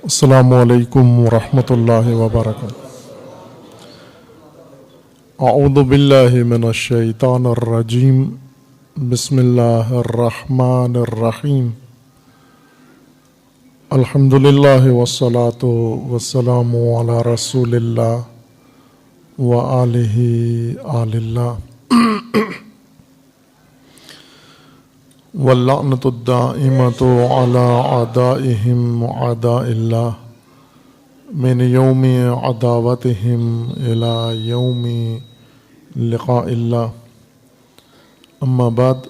السلام علیکم ورحمۃ اللہ وبرکاتہ۔ اعوذ باللہ من الشیطان الرجیم، بسم اللہ الرحمن الرحیم۔ الحمد للہ والصلاة والسلام علی رسول اللہ وآلہ آل اللہ، واللعنۃ الدائمۃ علی اعدائہم اعداء اللہ من یوم عداوتہم الی یوم لقاء اللہ۔ اما بعد،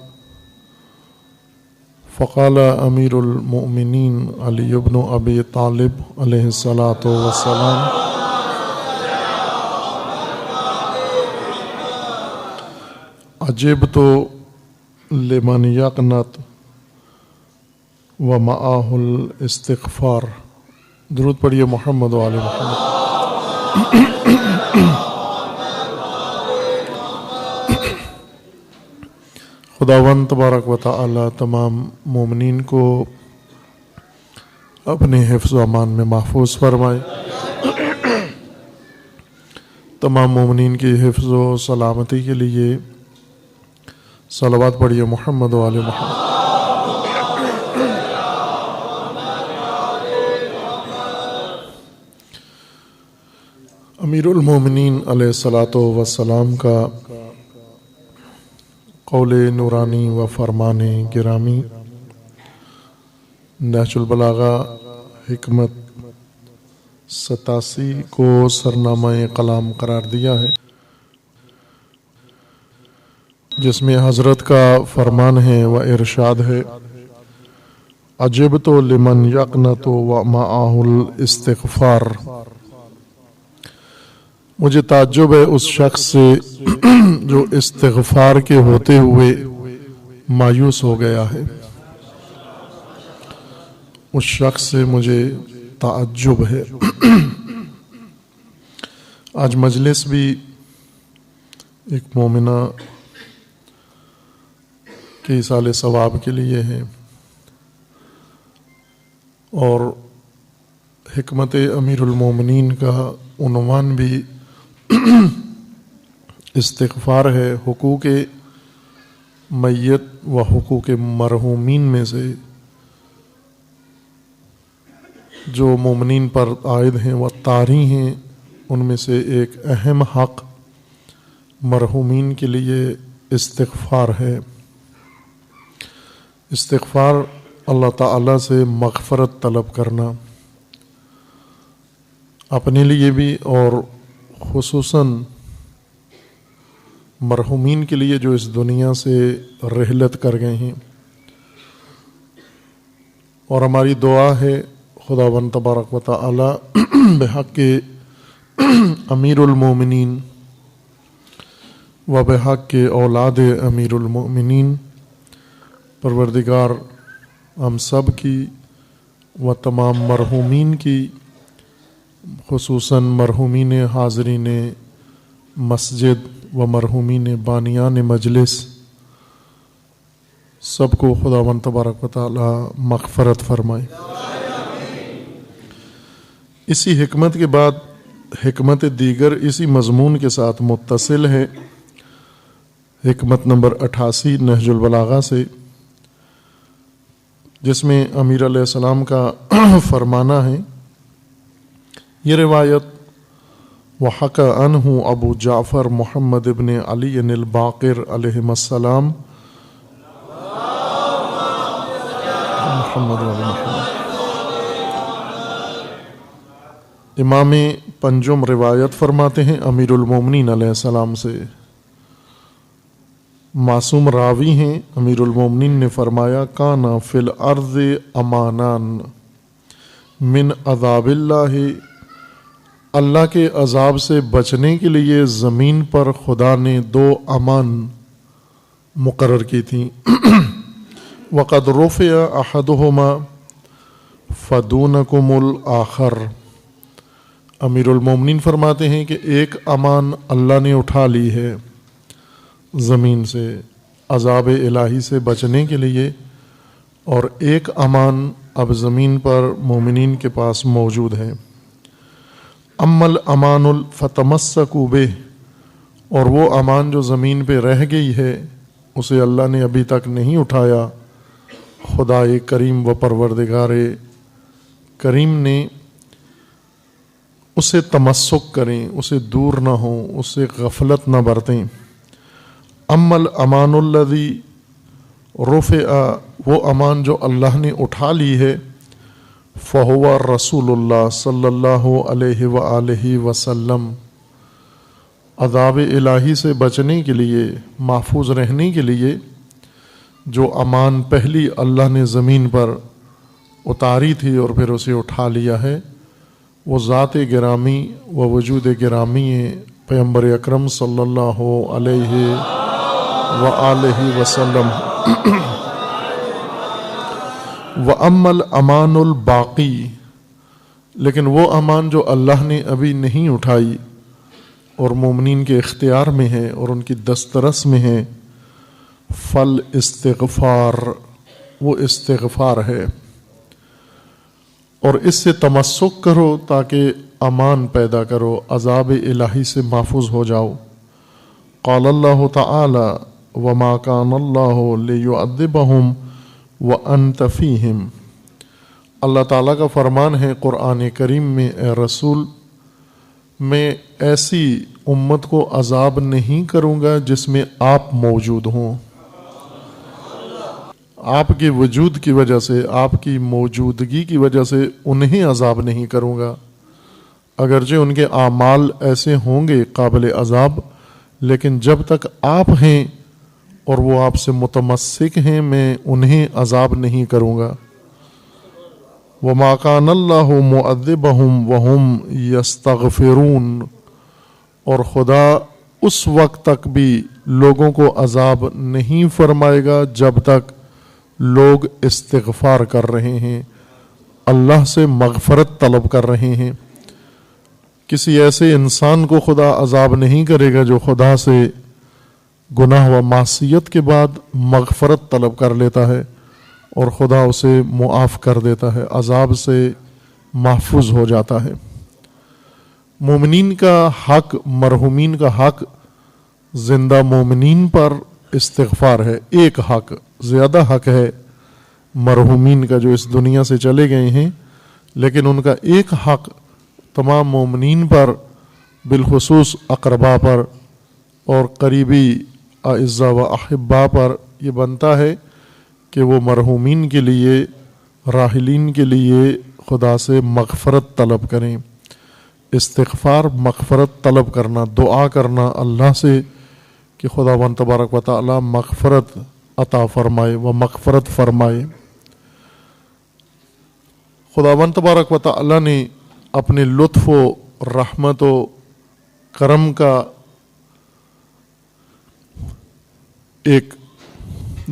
فقال امیر المؤمنین علی بن ابی طالب علیہ الصلاۃ والسلام: عجبت لمن یقنط ومعہ الاستغفار۔ درود پڑھیے محمد و آل محمد۔ خداوند تبارک و تعالی تمام مومنین کو اپنے حفظ و امان میں محفوظ فرمائے، تمام مومنین کی حفظ و سلامتی کے لیے صلوات پڑھیے محمد و آل محمد۔ امیر المومنین علیہ الصلاۃ والسلام کا قول نورانی و فرمان گرامی نہج البلاغہ حکمت 87 کو سرنامہ کلام قرار دیا ہے، جس میں حضرت کا فرمان ہے و ارشاد ہے: عجبت لمن یقنط ومعہ الاستغفار۔ مجھے تعجب ہے اس شخص سے جو استغفار کے ہوتے ہوئے مایوس ہو گیا ہے۔ اس شخص سے مجھے تعجب ہے۔ آج مجلس بھی ایک مومنہ کے ایصال ثواب کے لیے ہے، اور حکمت امیر المومنین کا عنوان بھی استغفار ہے۔ حقوق میت و حقوق مرحومین میں سے جو مومنین پر عائد ہیں و طاری ہیں، ان میں سے ایک اہم حق مرحومین کے لیے استغفار ہے۔ استغفار اللہ تعالیٰ سے مغفرت طلب کرنا، اپنے لیے بھی اور خصوصاً مرحومین کے لیے جو اس دنیا سے رحلت کر گئے ہیں۔ اور ہماری دعا ہے خداوند تبارک و تعالی بحق امیر المومنین و بحق اولاد امیر المومنین، پروردگار ہم سب کی و تمام مرحومین کی، خصوصاً مرحومین حاضرین مسجد و مرحومین بانیان مجلس، سب کو خداوند تبارک و تعالی مغفرت فرمائے۔ اسی حکمت کے بعد حکمت دیگر اسی مضمون کے ساتھ متصل ہے، حکمت نمبر 88 نہج البلاغہ سے، جس میں امیر علیہ السلام کا فرمانا ہے۔ یہ روایت وحکى عنہ ابو جعفر محمد ابن علی الباقر علیہ السلام محمد علی محمد۔ امام پنجم روایت فرماتے ہیں امیر المومنین علیہ السلام سے، معصوم راوی ہیں، امیر المومنین نے فرمایا: کانا فی الارض امانان من عذاب اللہ، اللہ کے عذاب سے بچنے کے لیے زمین پر خدا نے 2 امان مقرر کی تھیں۔ وقد رفع احدہما فدونکم الآخر۔ امیر المومنین فرماتے ہیں کہ ایک امان اللہ نے اٹھا لی ہے زمین سے عذاب الہی سے بچنے کے لیے، اور ایک امان اب زمین پر مومنین کے پاس موجود ہے۔ اما الامان فتمسکوا بہ، اور وہ امان جو زمین پہ رہ گئی ہے اسے اللہ نے ابھی تک نہیں اٹھایا، خدائے کریم و پروردگار کریم نے اسے تمسک کریں، اسے دور نہ ہوں، اسے غفلت نہ برتیں۔ اما الامان الذی رفع، وہ امان جو اللہ نے اٹھا لی ہے، فہو رسول اللہ صلی اللہ علیہ وآلہ وسلم، عذاب الہی سے بچنے کے لیے، محفوظ رہنے کے لیے جو امان پہلی اللہ نے زمین پر اتاری تھی اور پھر اسے اٹھا لیا ہے، وہ ذات گرامی و وجود گرامی پیغمبر اکرم صلی اللہ علیہ وآلہ وسلم۔ وَأَمَّا الْأَمَانُ الْبَاقِي، لیکن وہ امان جو اللہ نے ابھی نہیں اٹھائی اور مومنین کے اختیار میں ہے اور ان کی دسترس میں ہے، فل استغفار، وہ استغفار ہے، اور اس سے تمسک کرو تاکہ امان پیدا کرو، عذاب الہی سے محفوظ ہو جاؤ۔ قال اللہ تعالی وما کان اللہ لیعذبہم وانت فیہم، اللہ تعالیٰ کا فرمان ہے قرآن کریم میں، اے رسول میں ایسی امت کو عذاب نہیں کروں گا جس میں آپ موجود ہوں، آپ کے وجود کی وجہ سے، آپ کی موجودگی کی وجہ سے انہیں عذاب نہیں کروں گا، اگرچہ ان کے اعمال ایسے ہوں گے قابل عذاب، لیکن جب تک آپ ہیں اور وہ آپ سے متمسک ہیں میں انہیں عذاب نہیں کروں گا۔ وَمَا كَانَ اللَّهُ مُعَذِّبَهُمْ وَهُمْ يَسْتَغْفِرُونَ، اور خدا اس وقت تک بھی لوگوں کو عذاب نہیں فرمائے گا جب تک لوگ استغفار کر رہے ہیں، اللہ سے مغفرت طلب کر رہے ہیں۔ کسی ایسے انسان کو خدا عذاب نہیں کرے گا جو خدا سے گناہ و معصیت کے بعد مغفرت طلب کر لیتا ہے اور خدا اسے معاف کر دیتا ہے، عذاب سے محفوظ ہو جاتا ہے۔ مومنین کا حق، مرحومین کا حق، زندہ مومنین پر استغفار ہے۔ ایک حق، زیادہ حق ہے مرحومین کا جو اس دنیا سے چلے گئے ہیں، لیکن ان کا ایک حق تمام مومنین پر، بالخصوص اقربا پر اور قریبی اعزاء و احباء پر یہ بنتا ہے کہ وہ مرحومین کے لیے، راحلین کے لیے خدا سے مغفرت طلب کریں۔ استغفار، مغفرت طلب کرنا، دعا کرنا اللہ سے کہ خداوند تبارک و تعالی مغفرت عطا فرمائے و مغفرت فرمائے۔ خداوند تبارک و تعالی نے اپنے لطف و رحمت و کرم کا ایک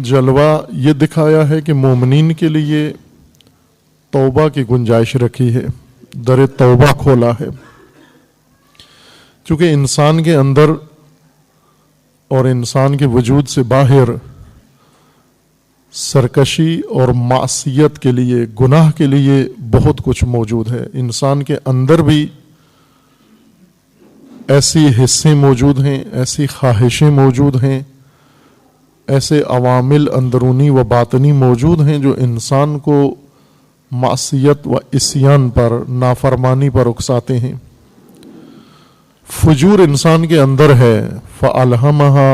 جلوہ یہ دکھایا ہے کہ مومنین کے لیے توبہ کی گنجائش رکھی ہے، در توبہ کھولا ہے، چونکہ انسان کے اندر اور انسان کے وجود سے باہر سرکشی اور معصیت کے لیے، گناہ کے لیے بہت کچھ موجود ہے۔ انسان کے اندر بھی ایسی حصے موجود ہیں، ایسی خواہشیں موجود ہیں، ایسے عوامل اندرونی و باطنی موجود ہیں جو انسان کو معصیت و عصیان پر، نافرمانی پر اکساتے ہیں۔ فجور انسان کے اندر ہے، فَأَلْهَمَهَا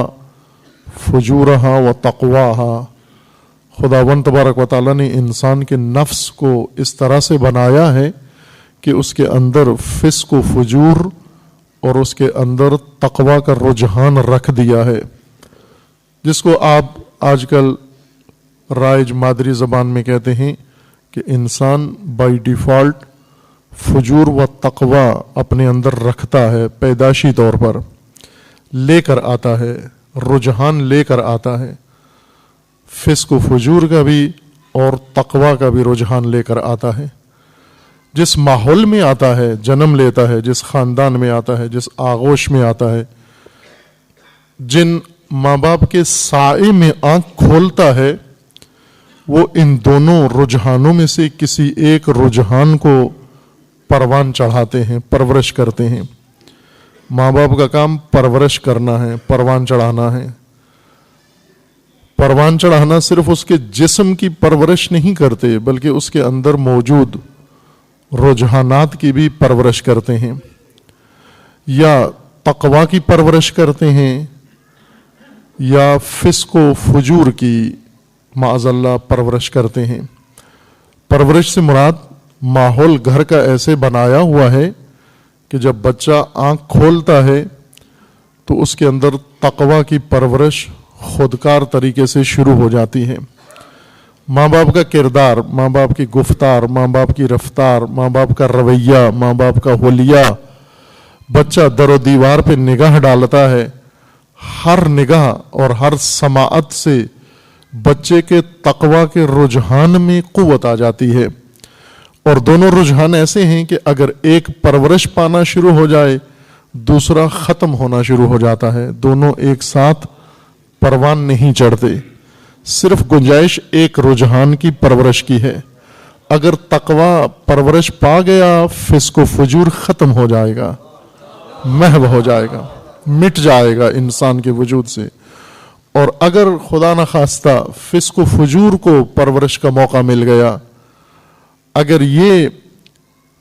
فُجُورَهَا وَتَقْوَاهَا، خداوند تبارک و تعالیٰ نے انسان کے نفس کو اس طرح سے بنایا ہے کہ اس کے اندر فسق و فجور اور اس کے اندر تقوی کا رجحان رکھ دیا ہے، جس کو آپ آج کل رائج مادری زبان میں کہتے ہیں کہ انسان بائی ڈیفالٹ فجور و تقوی اپنے اندر رکھتا ہے، پیدائشی طور پر لے کر آتا ہے، رجحان لے کر آتا ہے، فسق و فجور کا بھی اور تقوی کا بھی رجحان لے کر آتا ہے۔ جس ماحول میں آتا ہے، جنم لیتا ہے، جس خاندان میں آتا ہے، جس آغوش میں آتا ہے، جن ماں باپ کے سائے میں آنکھ کھولتا ہے، وہ ان دونوں رجحانوں میں سے کسی ایک رجحان کو پروان چڑھاتے ہیں، پرورش کرتے ہیں۔ ماں باپ کا کام پرورش کرنا ہے، پروان چڑھانا ہے۔ پروان چڑھانا صرف اس کے جسم کی پرورش نہیں کرتے، بلکہ اس کے اندر موجود رجحانات کی بھی پرورش کرتے ہیں، یا تقوی کی پرورش کرتے ہیں، یا فسق و فجور کی معاذ اللہ پرورش کرتے ہیں۔ پرورش سے مراد ماحول گھر کا ایسے بنایا ہوا ہے کہ جب بچہ آنکھ کھولتا ہے تو اس کے اندر تقوی کی پرورش خودکار طریقے سے شروع ہو جاتی ہے۔ ماں باپ کا کردار، ماں باپ کی گفتار، ماں باپ کی رفتار، ماں باپ کا رویہ، ماں باپ کا حلیہ، بچہ در و دیوار پہ نگاہ ڈالتا ہے، ہر نگاہ اور ہر سماعت سے بچے کے تقوی کے رجحان میں قوت آ جاتی ہے۔ اور دونوں رجحان ایسے ہیں کہ اگر ایک پرورش پانا شروع ہو جائے دوسرا ختم ہونا شروع ہو جاتا ہے، دونوں ایک ساتھ پروان نہیں چڑھتے۔ صرف گنجائش ایک رجحان کی پرورش کی ہے۔ اگر تقوی پرورش پا گیا فسق و فجور ختم ہو جائے گا، محو ہو جائے گا، مٹ جائے گا انسان کے وجود سے۔ اور اگر خدا نخواستہ فسق و فجور کو پرورش کا موقع مل گیا، اگر یہ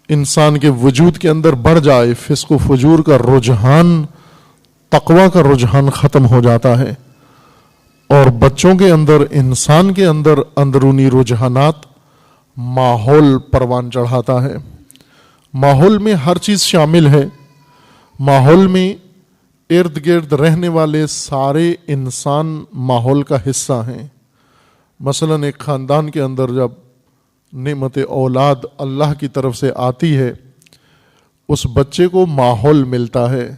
انسان کے وجود کے اندر بڑھ جائے، فسق و فجور کا رجحان، تقوی کا رجحان ختم ہو جاتا ہے، اور بچوں کے اندر، انسان کے اندر اندرونی رجحانات ماحول پروان چڑھاتا ہے۔ ماحول میں ہر چیز شامل ہے۔ ماحول میں ارد گرد رہنے والے سارے انسان ماحول کا حصہ ہیں۔ مثلا ایک خاندان کے اندر جب نعمت اولاد اللہ کی طرف سے آتی ہے، اس بچے کو ماحول ملتا ہے۔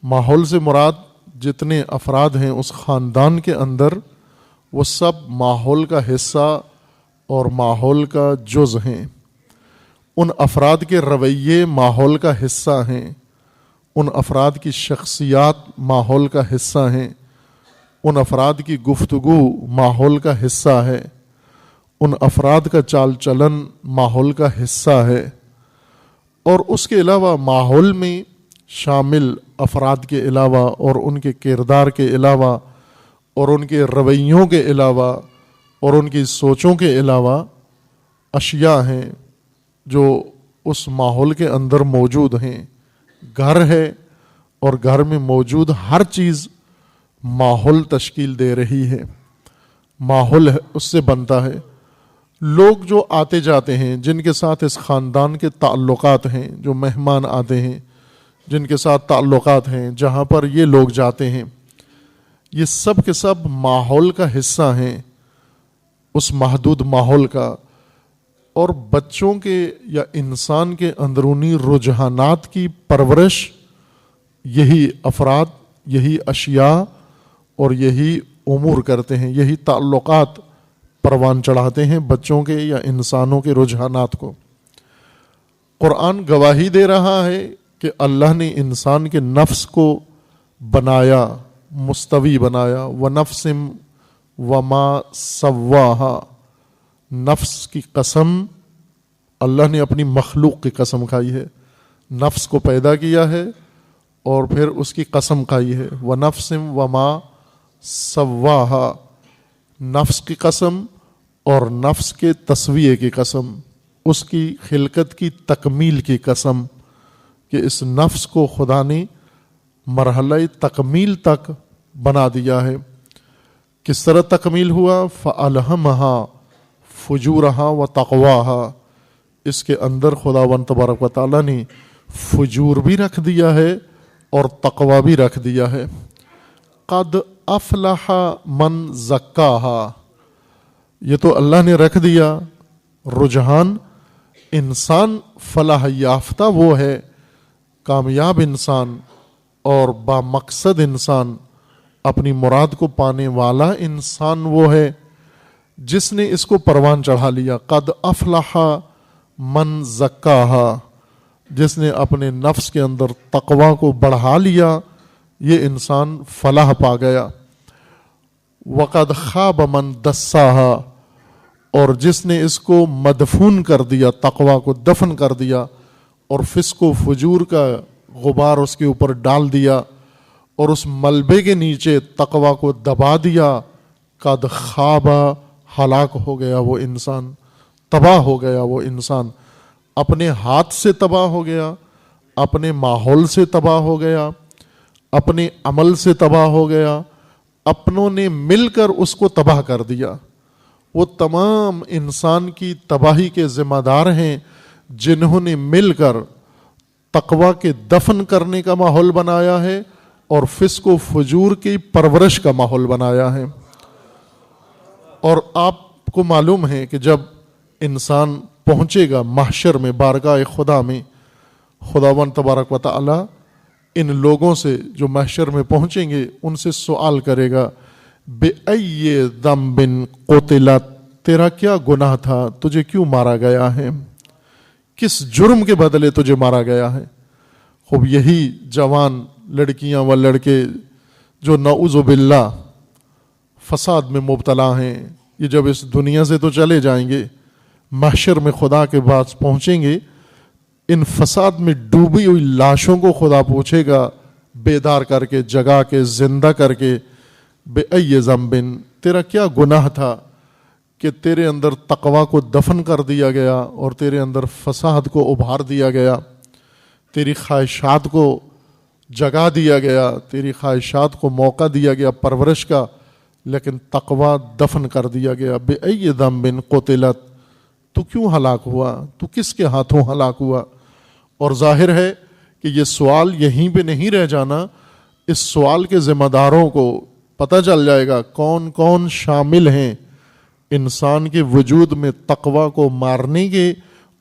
ماحول سے مراد جتنے افراد ہیں اس خاندان کے اندر، وہ سب ماحول کا حصہ اور ماحول کا جز ہیں۔ ان افراد کے رویے ماحول کا حصہ ہیں، ان افراد کی شخصیات ماحول کا حصہ ہیں، ان افراد کی گفتگو ماحول کا حصہ ہے، ان افراد کا چال چلن ماحول کا حصہ ہے۔ اور اس کے علاوہ ماحول میں شامل افراد کے علاوہ اور ان کے کردار کے علاوہ اور ان کے رویوں کے علاوہ اور ان کی سوچوں کے علاوہ اشیاء ہیں جو اس ماحول کے اندر موجود ہیں۔ گھر ہے اور گھر میں موجود ہر چیز ماحول تشکیل دے رہی ہے، ماحول اس سے بنتا ہے۔ لوگ جو آتے جاتے ہیں، جن کے ساتھ اس خاندان کے تعلقات ہیں، جو مہمان آتے ہیں جن کے ساتھ تعلقات ہیں، جہاں پر یہ لوگ جاتے ہیں، یہ سب کے سب ماحول کا حصہ ہیں، اس محدود ماحول کا۔ اور بچوں کے یا انسان کے اندرونی رجحانات کی پرورش یہی افراد، یہی اشیاء اور یہی امور کرتے ہیں، یہی تعلقات پروان چڑھاتے ہیں بچوں کے یا انسانوں کے رجحانات کو۔ قرآن گواہی دے رہا ہے کہ اللہ نے انسان کے نفس کو بنایا، مستوی بنایا، وَنَفْسٍ وَمَا سَوَّاهَا۔ نفس کی قسم، اللہ نے اپنی مخلوق کی قسم کھائی ہے، نفس کو پیدا کیا ہے اور پھر اس کی قسم کھائی ہے، وَنَفْسٍ وَمَا سَوَّاهَا، نفس کی قسم اور نفس کے تسویے کی قسم، اس کی خلقت کی تکمیل کی قسم کہ اس نفس کو خدا نے مرحلہ تکمیل تک بنا دیا ہے۔ کس طرح تکمیل ہوا؟ فَأَلْهَمَهَا فُجُورَهَا وَتَقْوَاهَا، اس کے اندر خداوند تبارک و تعالیٰ نے فجور بھی رکھ دیا ہے اور تقوی بھی رکھ دیا ہے۔ قد افلح من زکاها، یہ تو اللہ نے رکھ دیا رجحان۔ انسان فلاح یافتہ وہ ہے، کامیاب انسان اور بامقصد انسان، اپنی مراد کو پانے والا انسان وہ ہے جس نے اس کو پروان چڑھا لیا۔ قد افلح من زکاها، جس نے اپنے نفس کے اندر تقوی کو بڑھا لیا، یہ انسان فلاح پا گیا۔ وقد خاب من دساها، اور جس نے اس کو مدفون کر دیا، تقوی کو دفن کر دیا اور فسق و فجور کا غبار اس کے اوپر ڈال دیا اور اس ملبے کے نیچے تقوی کو دبا دیا، قد خواب، ہلاک ہو گیا وہ انسان، تباہ ہو گیا وہ انسان، اپنے ہاتھ سے تباہ ہو گیا، اپنے ماحول سے تباہ ہو گیا، اپنے عمل سے تباہ ہو گیا، اپنوں نے مل کر اس کو تباہ کر دیا۔ وہ تمام انسان کی تباہی کے ذمہ دار ہیں جنہوں نے مل کر تقوی کے دفن کرنے کا ماحول بنایا ہے اور فسق و فجور کی پرورش کا ماحول بنایا ہے۔ اور آپ کو معلوم ہے کہ جب انسان پہنچے گا محشر میں، بارگاہ خدا میں، خداوند تبارک و تعالی ان لوگوں سے جو محشر میں پہنچیں گے ان سے سوال کرے گا، بِأَيِّ ذَنبٍ قُتِلَتْ، تیرا کیا گناہ تھا، تجھے کیوں مارا گیا ہے، کس جرم کے بدلے تجھے مارا گیا ہے۔ خوب یہی جوان لڑکیاں و لڑکے جو نعوذ باللہ فساد میں مبتلا ہیں، یہ جب اس دنیا سے تو چلے جائیں گے، محشر میں خدا کے پاس پہنچیں گے، ان فساد میں ڈوبی ہوئی لاشوں کو خدا پوچھے گا بیدار کر کے، جگا کے، زندہ کر کے، بِأَيِّ ذَنبٍ، تیرا کیا گناہ تھا کہ تیرے اندر تقوی کو دفن کر دیا گیا اور تیرے اندر فساد کو ابھار دیا گیا، تیری خواہشات کو جگا دیا گیا، تیری خواہشات کو موقع دیا گیا پرورش کا، لیکن تقوی دفن کر دیا گیا۔ بِأَيِّ ذَنبٍ قُتِلَتْ، تو کیوں ہلاک ہوا، تو کس کے ہاتھوں ہلاک ہوا؟ اور ظاہر ہے کہ یہ سوال یہیں پہ نہیں رہ جانا، اس سوال کے ذمہ داروں کو پتہ چل جائے گا کون کون شامل ہیں انسان کے وجود میں تقوی کو مارنے کے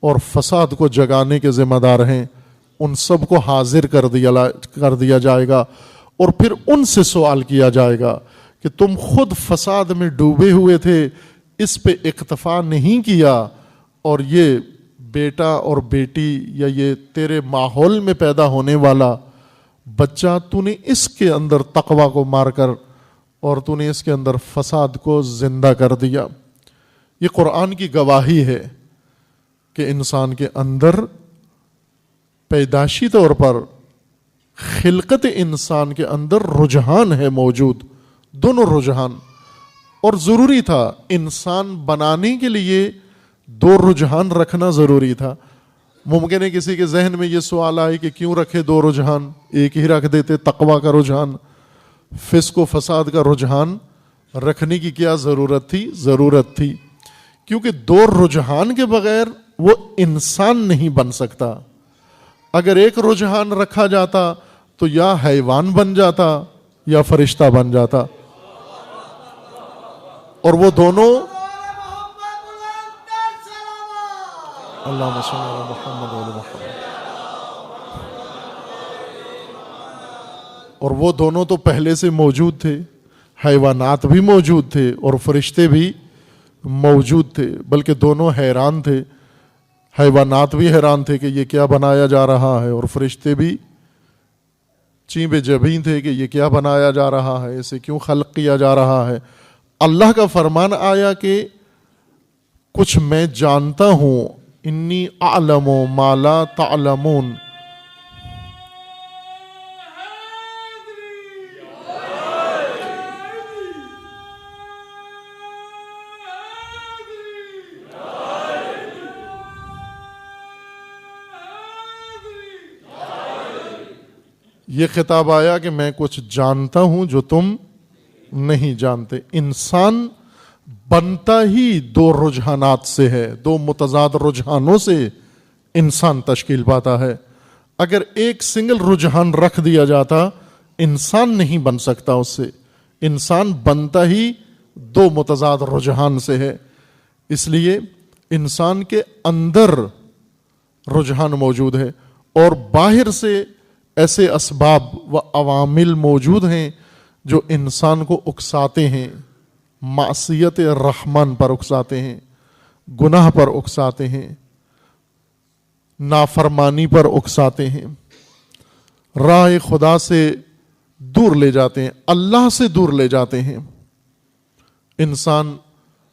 اور فساد کو جگانے کے ذمہ دار ہیں، ان سب کو حاضر کر دیا جائے گا، اور پھر ان سے سوال کیا جائے گا کہ تم خود فساد میں ڈوبے ہوئے تھے، اس پہ اکتفا نہیں کیا، اور یہ بیٹا اور بیٹی یا یہ تیرے ماحول میں پیدا ہونے والا بچہ، تو نے اس کے اندر تقوی کو مار کر اور تو نے اس کے اندر فساد کو زندہ کر دیا۔ یہ قرآن کی گواہی ہے کہ انسان کے اندر پیدائشی طور پر خلقت انسان کے اندر رجحان ہے موجود، دونوں رجحان، اور ضروری تھا انسان بنانے کے لیے دو رجحان رکھنا ضروری تھا۔ ممکن ہے کسی کے ذہن میں یہ سوال آئے کہ کیوں رکھے دو رجحان، ایک ہی رکھ دیتے، تقوی کا رجحان، فسق و فساد کا رجحان رکھنے کی کیا ضرورت تھی؟ ضرورت تھی کیونکہ دو رجحان کے بغیر وہ انسان نہیں بن سکتا۔ اگر ایک رجحان رکھا جاتا تو یا حیوان بن جاتا یا فرشتہ بن جاتا، اور وہ دونوں اللہم صل علی محمد و علی محمد، اور وہ دونوں تو پہلے سے موجود تھے، حیوانات بھی موجود تھے اور فرشتے بھی موجود تھے، بلکہ دونوں حیران تھے، حیوانات بھی حیران تھے کہ یہ کیا بنایا جا رہا ہے، اور فرشتے بھی چین بے جبیں تھے کہ یہ کیا بنایا جا رہا ہے، اسے کیوں خلق کیا جا رہا ہے۔ اللہ کا فرمان آیا کہ کچھ میں جانتا ہوں، انی اعلم ما لا تعلمون، یہ خطاب آیا کہ میں کچھ جانتا ہوں جو تم نہیں جانتے۔ انسان بنتا ہی دو رجحانات سے ہے، دو متضاد رجحانوں سے انسان تشکیل پاتا ہے۔ اگر ایک سنگل رجحان رکھ دیا جاتا انسان نہیں بن سکتا، اس سے انسان بنتا ہی دو متضاد رجحان سے ہے۔ اس لیے انسان کے اندر رجحان موجود ہے اور باہر سے ایسے اسباب و عوامل موجود ہیں جو انسان کو اکساتے ہیں، معصیت رحمان پر اکساتے ہیں، گناہ پر اکساتے ہیں، نافرمانی پر اکساتے ہیں، راہ خدا سے دور لے جاتے ہیں، اللہ سے دور لے جاتے ہیں۔ انسان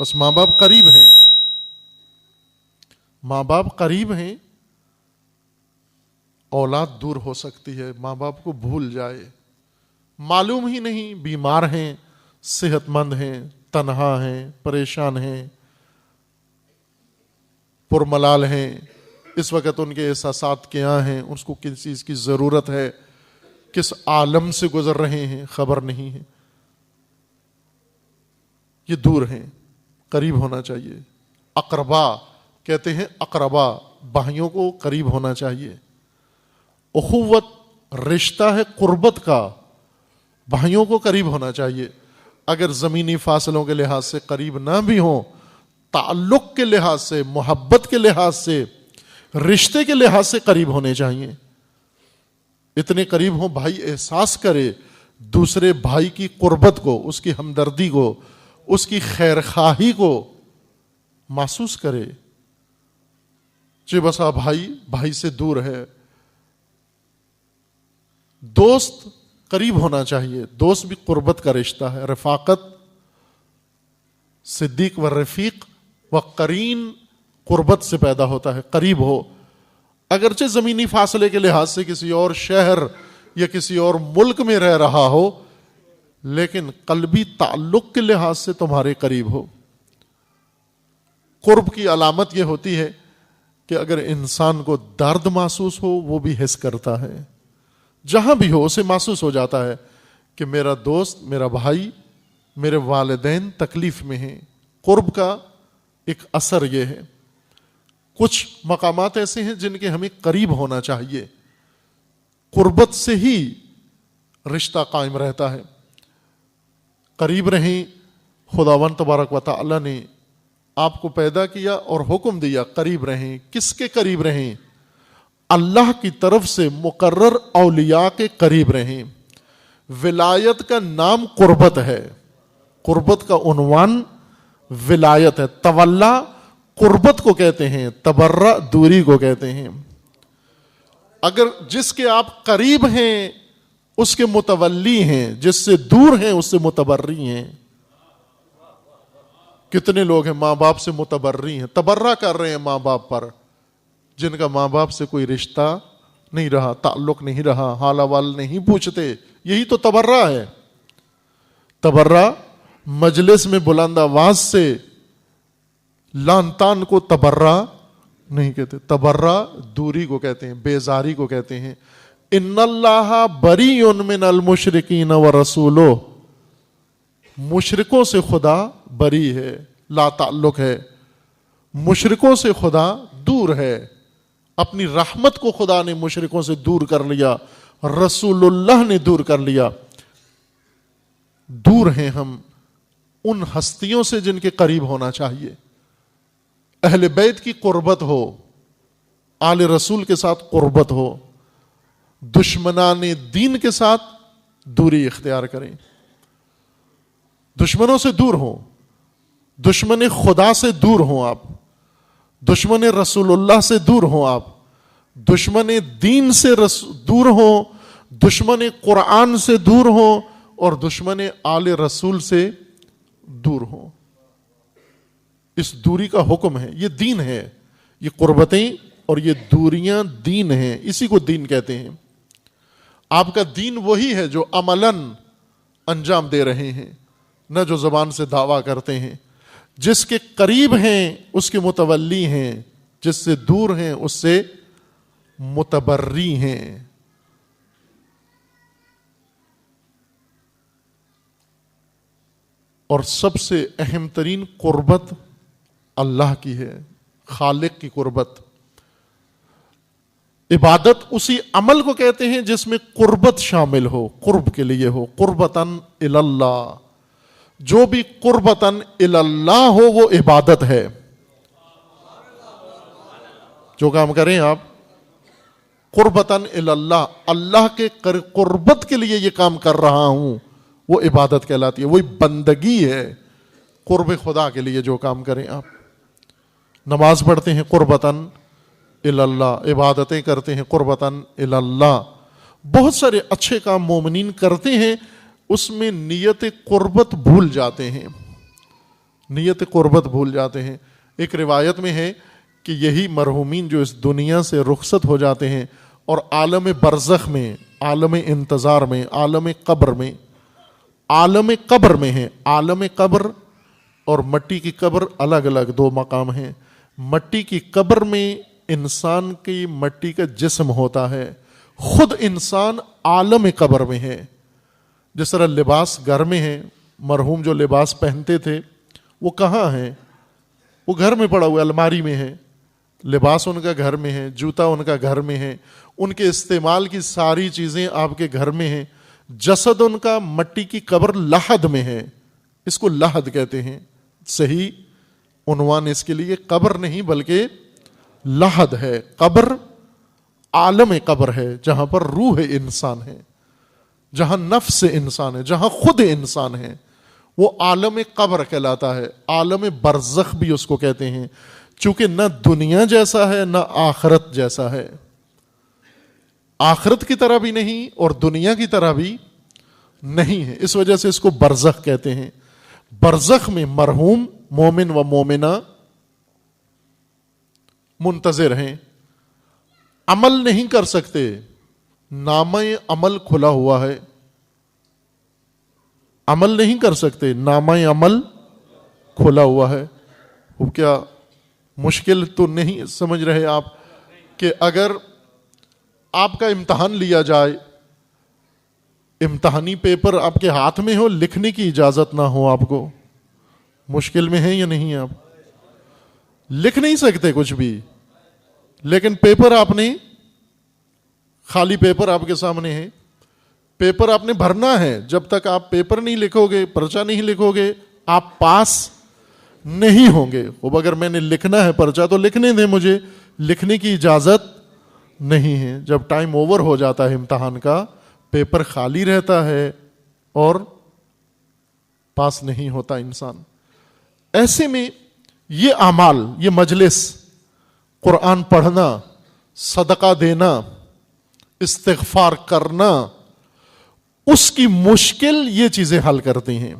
بس ماں باپ قریب ہیں، ماں باپ قریب ہیں، اولاد دور ہو سکتی ہے، ماں باپ کو بھول جائے، معلوم ہی نہیں بیمار ہیں، صحت مند ہیں، تنہا ہیں، پریشان ہیں، پرملال ہیں، اس وقت ان کے احساسات کیا ہیں، اس کو کس چیز کی ضرورت ہے، کس عالم سے گزر رہے ہیں، خبر نہیں ہے، یہ دور ہیں، قریب ہونا چاہیے۔ اقربا کہتے ہیں، اقربا بھائیوں کو قریب ہونا چاہیے۔ اخوت رشتہ ہے قربت کا، بھائیوں کو قریب ہونا چاہیے، اگر زمینی فاصلوں کے لحاظ سے قریب نہ بھی ہوں، تعلق کے لحاظ سے، محبت کے لحاظ سے، رشتے کے لحاظ سے قریب ہونے چاہیے۔ اتنے قریب ہوں بھائی احساس کرے دوسرے بھائی کی قربت کو، اس کی ہمدردی کو، اس کی خیرخواہی کو محسوس کرے۔ چہ بسا بھائی سے دور ہے۔ دوست قریب ہونا چاہیے، دوست بھی قربت کا رشتہ ہے، رفاقت، صدیق و رفیق و قرین قربت سے پیدا ہوتا ہے، قریب ہو، اگرچہ زمینی فاصلے کے لحاظ سے کسی اور شہر یا کسی اور ملک میں رہ رہا ہو، لیکن قلبی تعلق کے لحاظ سے تمہارے قریب ہو۔ قرب کی علامت یہ ہوتی ہے کہ اگر انسان کو درد محسوس ہو وہ بھی حس کرتا ہے، جہاں بھی ہو اسے محسوس ہو جاتا ہے کہ میرا دوست، میرا بھائی، میرے والدین تکلیف میں ہیں۔ قرب کا ایک اثر یہ ہے۔ کچھ مقامات ایسے ہیں جن کے ہمیں قریب ہونا چاہیے، قربت سے ہی رشتہ قائم رہتا ہے۔ قریب رہیں، خداوند تبارک و تعالی نے آپ کو پیدا کیا اور حکم دیا قریب رہیں۔ کس کے قریب رہیں؟ اللہ کی طرف سے مقرر اولیاء کے قریب رہیں۔ ولایت کا نام قربت ہے، قربت کا عنوان ولایت ہے۔ تولا قربت کو کہتے ہیں، تبرع دوری کو کہتے ہیں۔ اگر جس کے آپ قریب ہیں اس کے متولی ہیں، جس سے دور ہیں اس سے متبرئی ہیں۔ کتنے لوگ ہیں ماں باپ سے متبرئی ہیں، تبرع کر رہے ہیں ماں باپ پر، جن کا ماں باپ سے کوئی رشتہ نہیں رہا، تعلق نہیں رہا، حال احوال نہیں پوچھتے، یہی تو تبرع ہے۔ تبرع مجلس میں بلند آواز سے لان تان کو تبرع نہیں کہتے، تبرع دوری کو کہتے ہیں، بیزاری کو کہتے ہیں۔ ان اللہ بری من المشرکین ورسولہ، مشرکوں سے خدا بری ہے، لا تعلق ہے، مشرکوں سے خدا دور ہے۔ اپنی رحمت کو خدا نے مشرکوں سے دور کر لیا، رسول اللہ نے دور کر لیا۔ دور ہیں ہم ان ہستیوں سے جن کے قریب ہونا چاہیے۔ اہل بیت کی قربت ہو، آل رسول کے ساتھ قربت ہو، دشمنان دین کے ساتھ دوری اختیار کریں۔ دشمنوں سے دور ہوں، دشمن خدا سے دور ہوں آپ، دشمن رسول اللہ سے دور ہوں آپ، دشمن دین سے دور ہوں، دشمن قرآن سے دور ہوں، اور دشمن آل رسول سے دور ہوں۔ اس دوری کا حکم ہے، یہ دین ہے، یہ قربتیں اور یہ دوریاں دین ہیں، اسی کو دین کہتے ہیں۔ آپ کا دین وہی ہے جو عملاً انجام دے رہے ہیں، نہ جو زبان سے دعویٰ کرتے ہیں۔ جس کے قریب ہیں اس کے متولی ہیں، جس سے دور ہیں اس سے متبری ہیں۔ اور سب سے اہم ترین قربت اللہ کی ہے، خالق کی قربت۔ عبادت اسی عمل کو کہتے ہیں جس میں قربت شامل ہو، قرب کے لیے ہو، قربتاً اللہ۔ جو بھی قربتاً اللہ ہو وہ عبادت ہے۔ جو کام کریں آپ قربتاً اللہ، اللہ کے قربت کے لیے یہ کام کر رہا ہوں، وہ عبادت کہلاتی ہے، وہی بندگی ہے۔ قرب خدا کے لیے جو کام کریں آپ، نماز پڑھتے ہیں قربتاً اللہ، عبادتیں کرتے ہیں قربتاً اللہ، بہت سارے اچھے کام مومنین کرتے ہیں، اس میں نیت قربت بھول جاتے ہیں۔ نیت قربت بھول جاتے ہیں۔ ایک روایت میں ہے کہ یہی مرحومین جو اس دنیا سے رخصت ہو جاتے ہیں اور عالم برزخ میں، عالم انتظار میں، عالم قبر میں ہیں۔ عالم قبر اور مٹی کی قبر الگ الگ دو مقام ہیں۔ مٹی کی قبر میں انسان کی مٹی کا جسم ہوتا ہے، خود انسان عالم قبر میں ہے۔ جس طرح لباس گھر میں ہے، مرحوم جو لباس پہنتے تھے وہ کہاں ہیں؟ وہ گھر میں پڑا ہوا الماری میں ہے، لباس ان کا گھر میں ہے، جوتا ان کا گھر میں ہے، ان کے استعمال کی ساری چیزیں آپ کے گھر میں ہیں۔ جسد ان کا مٹی کی قبر لحد میں ہے، اس کو لحد کہتے ہیں۔ صحیح عنوان اس کے لیے قبر نہیں بلکہ لحد ہے۔ قبر عالم قبر ہے جہاں پر روح انسان ہے، جہاں نفس انسان ہے، جہاں خود انسان ہے، وہ عالم قبر کہلاتا ہے۔ عالم برزخ بھی اس کو کہتے ہیں، چونکہ نہ دنیا جیسا ہے نہ آخرت جیسا ہے، آخرت کی طرح بھی نہیں اور دنیا کی طرح بھی نہیں ہے، اس وجہ سے اس کو برزخ کہتے ہیں۔ برزخ میں مرحوم مومن و مومنہ منتظر ہیں، عمل نہیں کر سکتے، نامہ عمل کھلا ہوا ہے، عمل نہیں کر سکتے، نامہ عمل کھلا ہوا ہے۔ وہ کیا مشکل تو نہیں سمجھ رہے آپ کہ اگر آپ کا امتحان لیا جائے، امتحانی پیپر آپ کے ہاتھ میں ہو، لکھنے کی اجازت نہ ہو آپ کو، مشکل میں ہے یا نہیں؟ آپ لکھ نہیں سکتے کچھ بھی، لیکن پیپر آپ نے، خالی پیپر آپ کے سامنے ہے، پیپر آپ نے بھرنا ہے۔ جب تک آپ پیپر نہیں لکھو گے، پرچہ نہیں لکھو گے، آپ پاس نہیں ہوں گے۔ اب اگر میں نے لکھنا ہے پرچہ تو لکھنے دیں، مجھے لکھنے کی اجازت نہیں ہے۔ جب ٹائم اوور ہو جاتا ہے امتحان کا، پیپر خالی رہتا ہے اور پاس نہیں ہوتا انسان۔ ایسے میں یہ اعمال، یہ مجلس، قرآن پڑھنا، صدقہ دینا، استغفار کرنا، اس کی مشکل یہ چیزیں حل کرتی ہیں۔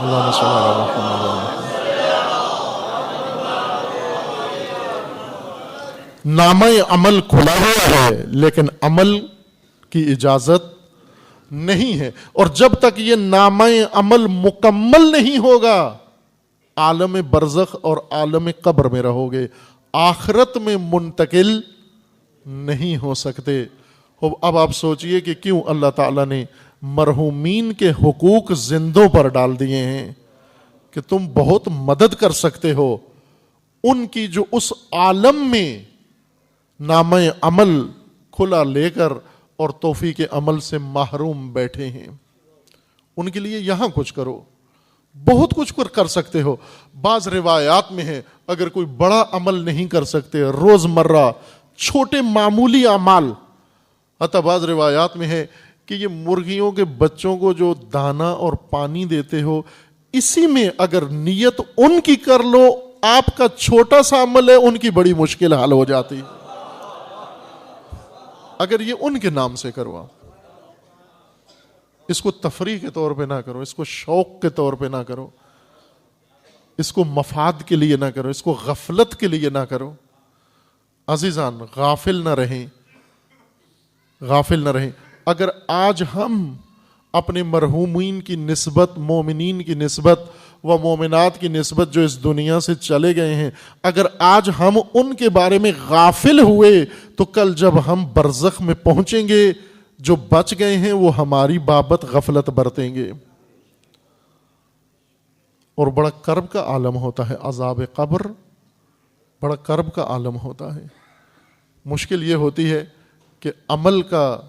اللہم صل علی محمد۔ نامہ عمل کھلا ہوا ہے لیکن عمل کی اجازت نہیں ہے، اور جب تک یہ نامہ عمل مکمل نہیں ہوگا، عالم برزخ اور عالم قبر میں رہو گے، آخرت میں منتقل نہیں ہو سکتے۔ اب آپ سوچئے کہ کیوں اللہ تعالیٰ نے مرحومین کے حقوق زندوں پر ڈال دیے ہیں کہ تم بہت مدد کر سکتے ہو ان کی جو اس عالم میں نامہ عمل کھلا لے کر اور توفیق عمل سے محروم بیٹھے ہیں، ان کے لیے یہاں کچھ کرو، بہت کچھ کر سکتے ہو۔ بعض روایات میں ہے اگر کوئی بڑا عمل نہیں کر سکتے، روزمرہ چھوٹے معمولی اعمال، حتیٰ بعض روایات میں ہے کہ یہ مرغیوں کے بچوں کو جو دانہ اور پانی دیتے ہو، اسی میں اگر نیت ان کی کر لو، آپ کا چھوٹا سا عمل ہے، ان کی بڑی مشکل حل ہو جاتی، اگر یہ ان کے نام سے کروا۔ اس کو تفریح کے طور پہ نہ کرو، اس کو شوق کے طور پہ نہ کرو، اس کو مفاد کے لیے نہ کرو، اس کو غفلت کے لیے نہ کرو۔ عزیزان، غافل نہ رہیں، غافل نہ رہیں۔ اگر آج ہم اپنے مرحومین کی نسبت، مومنین کی نسبت و مومنات کی نسبت جو اس دنیا سے چلے گئے ہیں، اگر آج ہم ان کے بارے میں غافل ہوئے تو کل جب ہم برزخ میں پہنچیں گے، جو بچ گئے ہیں وہ ہماری بابت غفلت برتیں گے، اور بڑا کرب کا عالم ہوتا ہے عذاب قبر، بڑا کرب کا عالم ہوتا ہے۔ مشکل یہ ہوتی ہے کہ عمل کا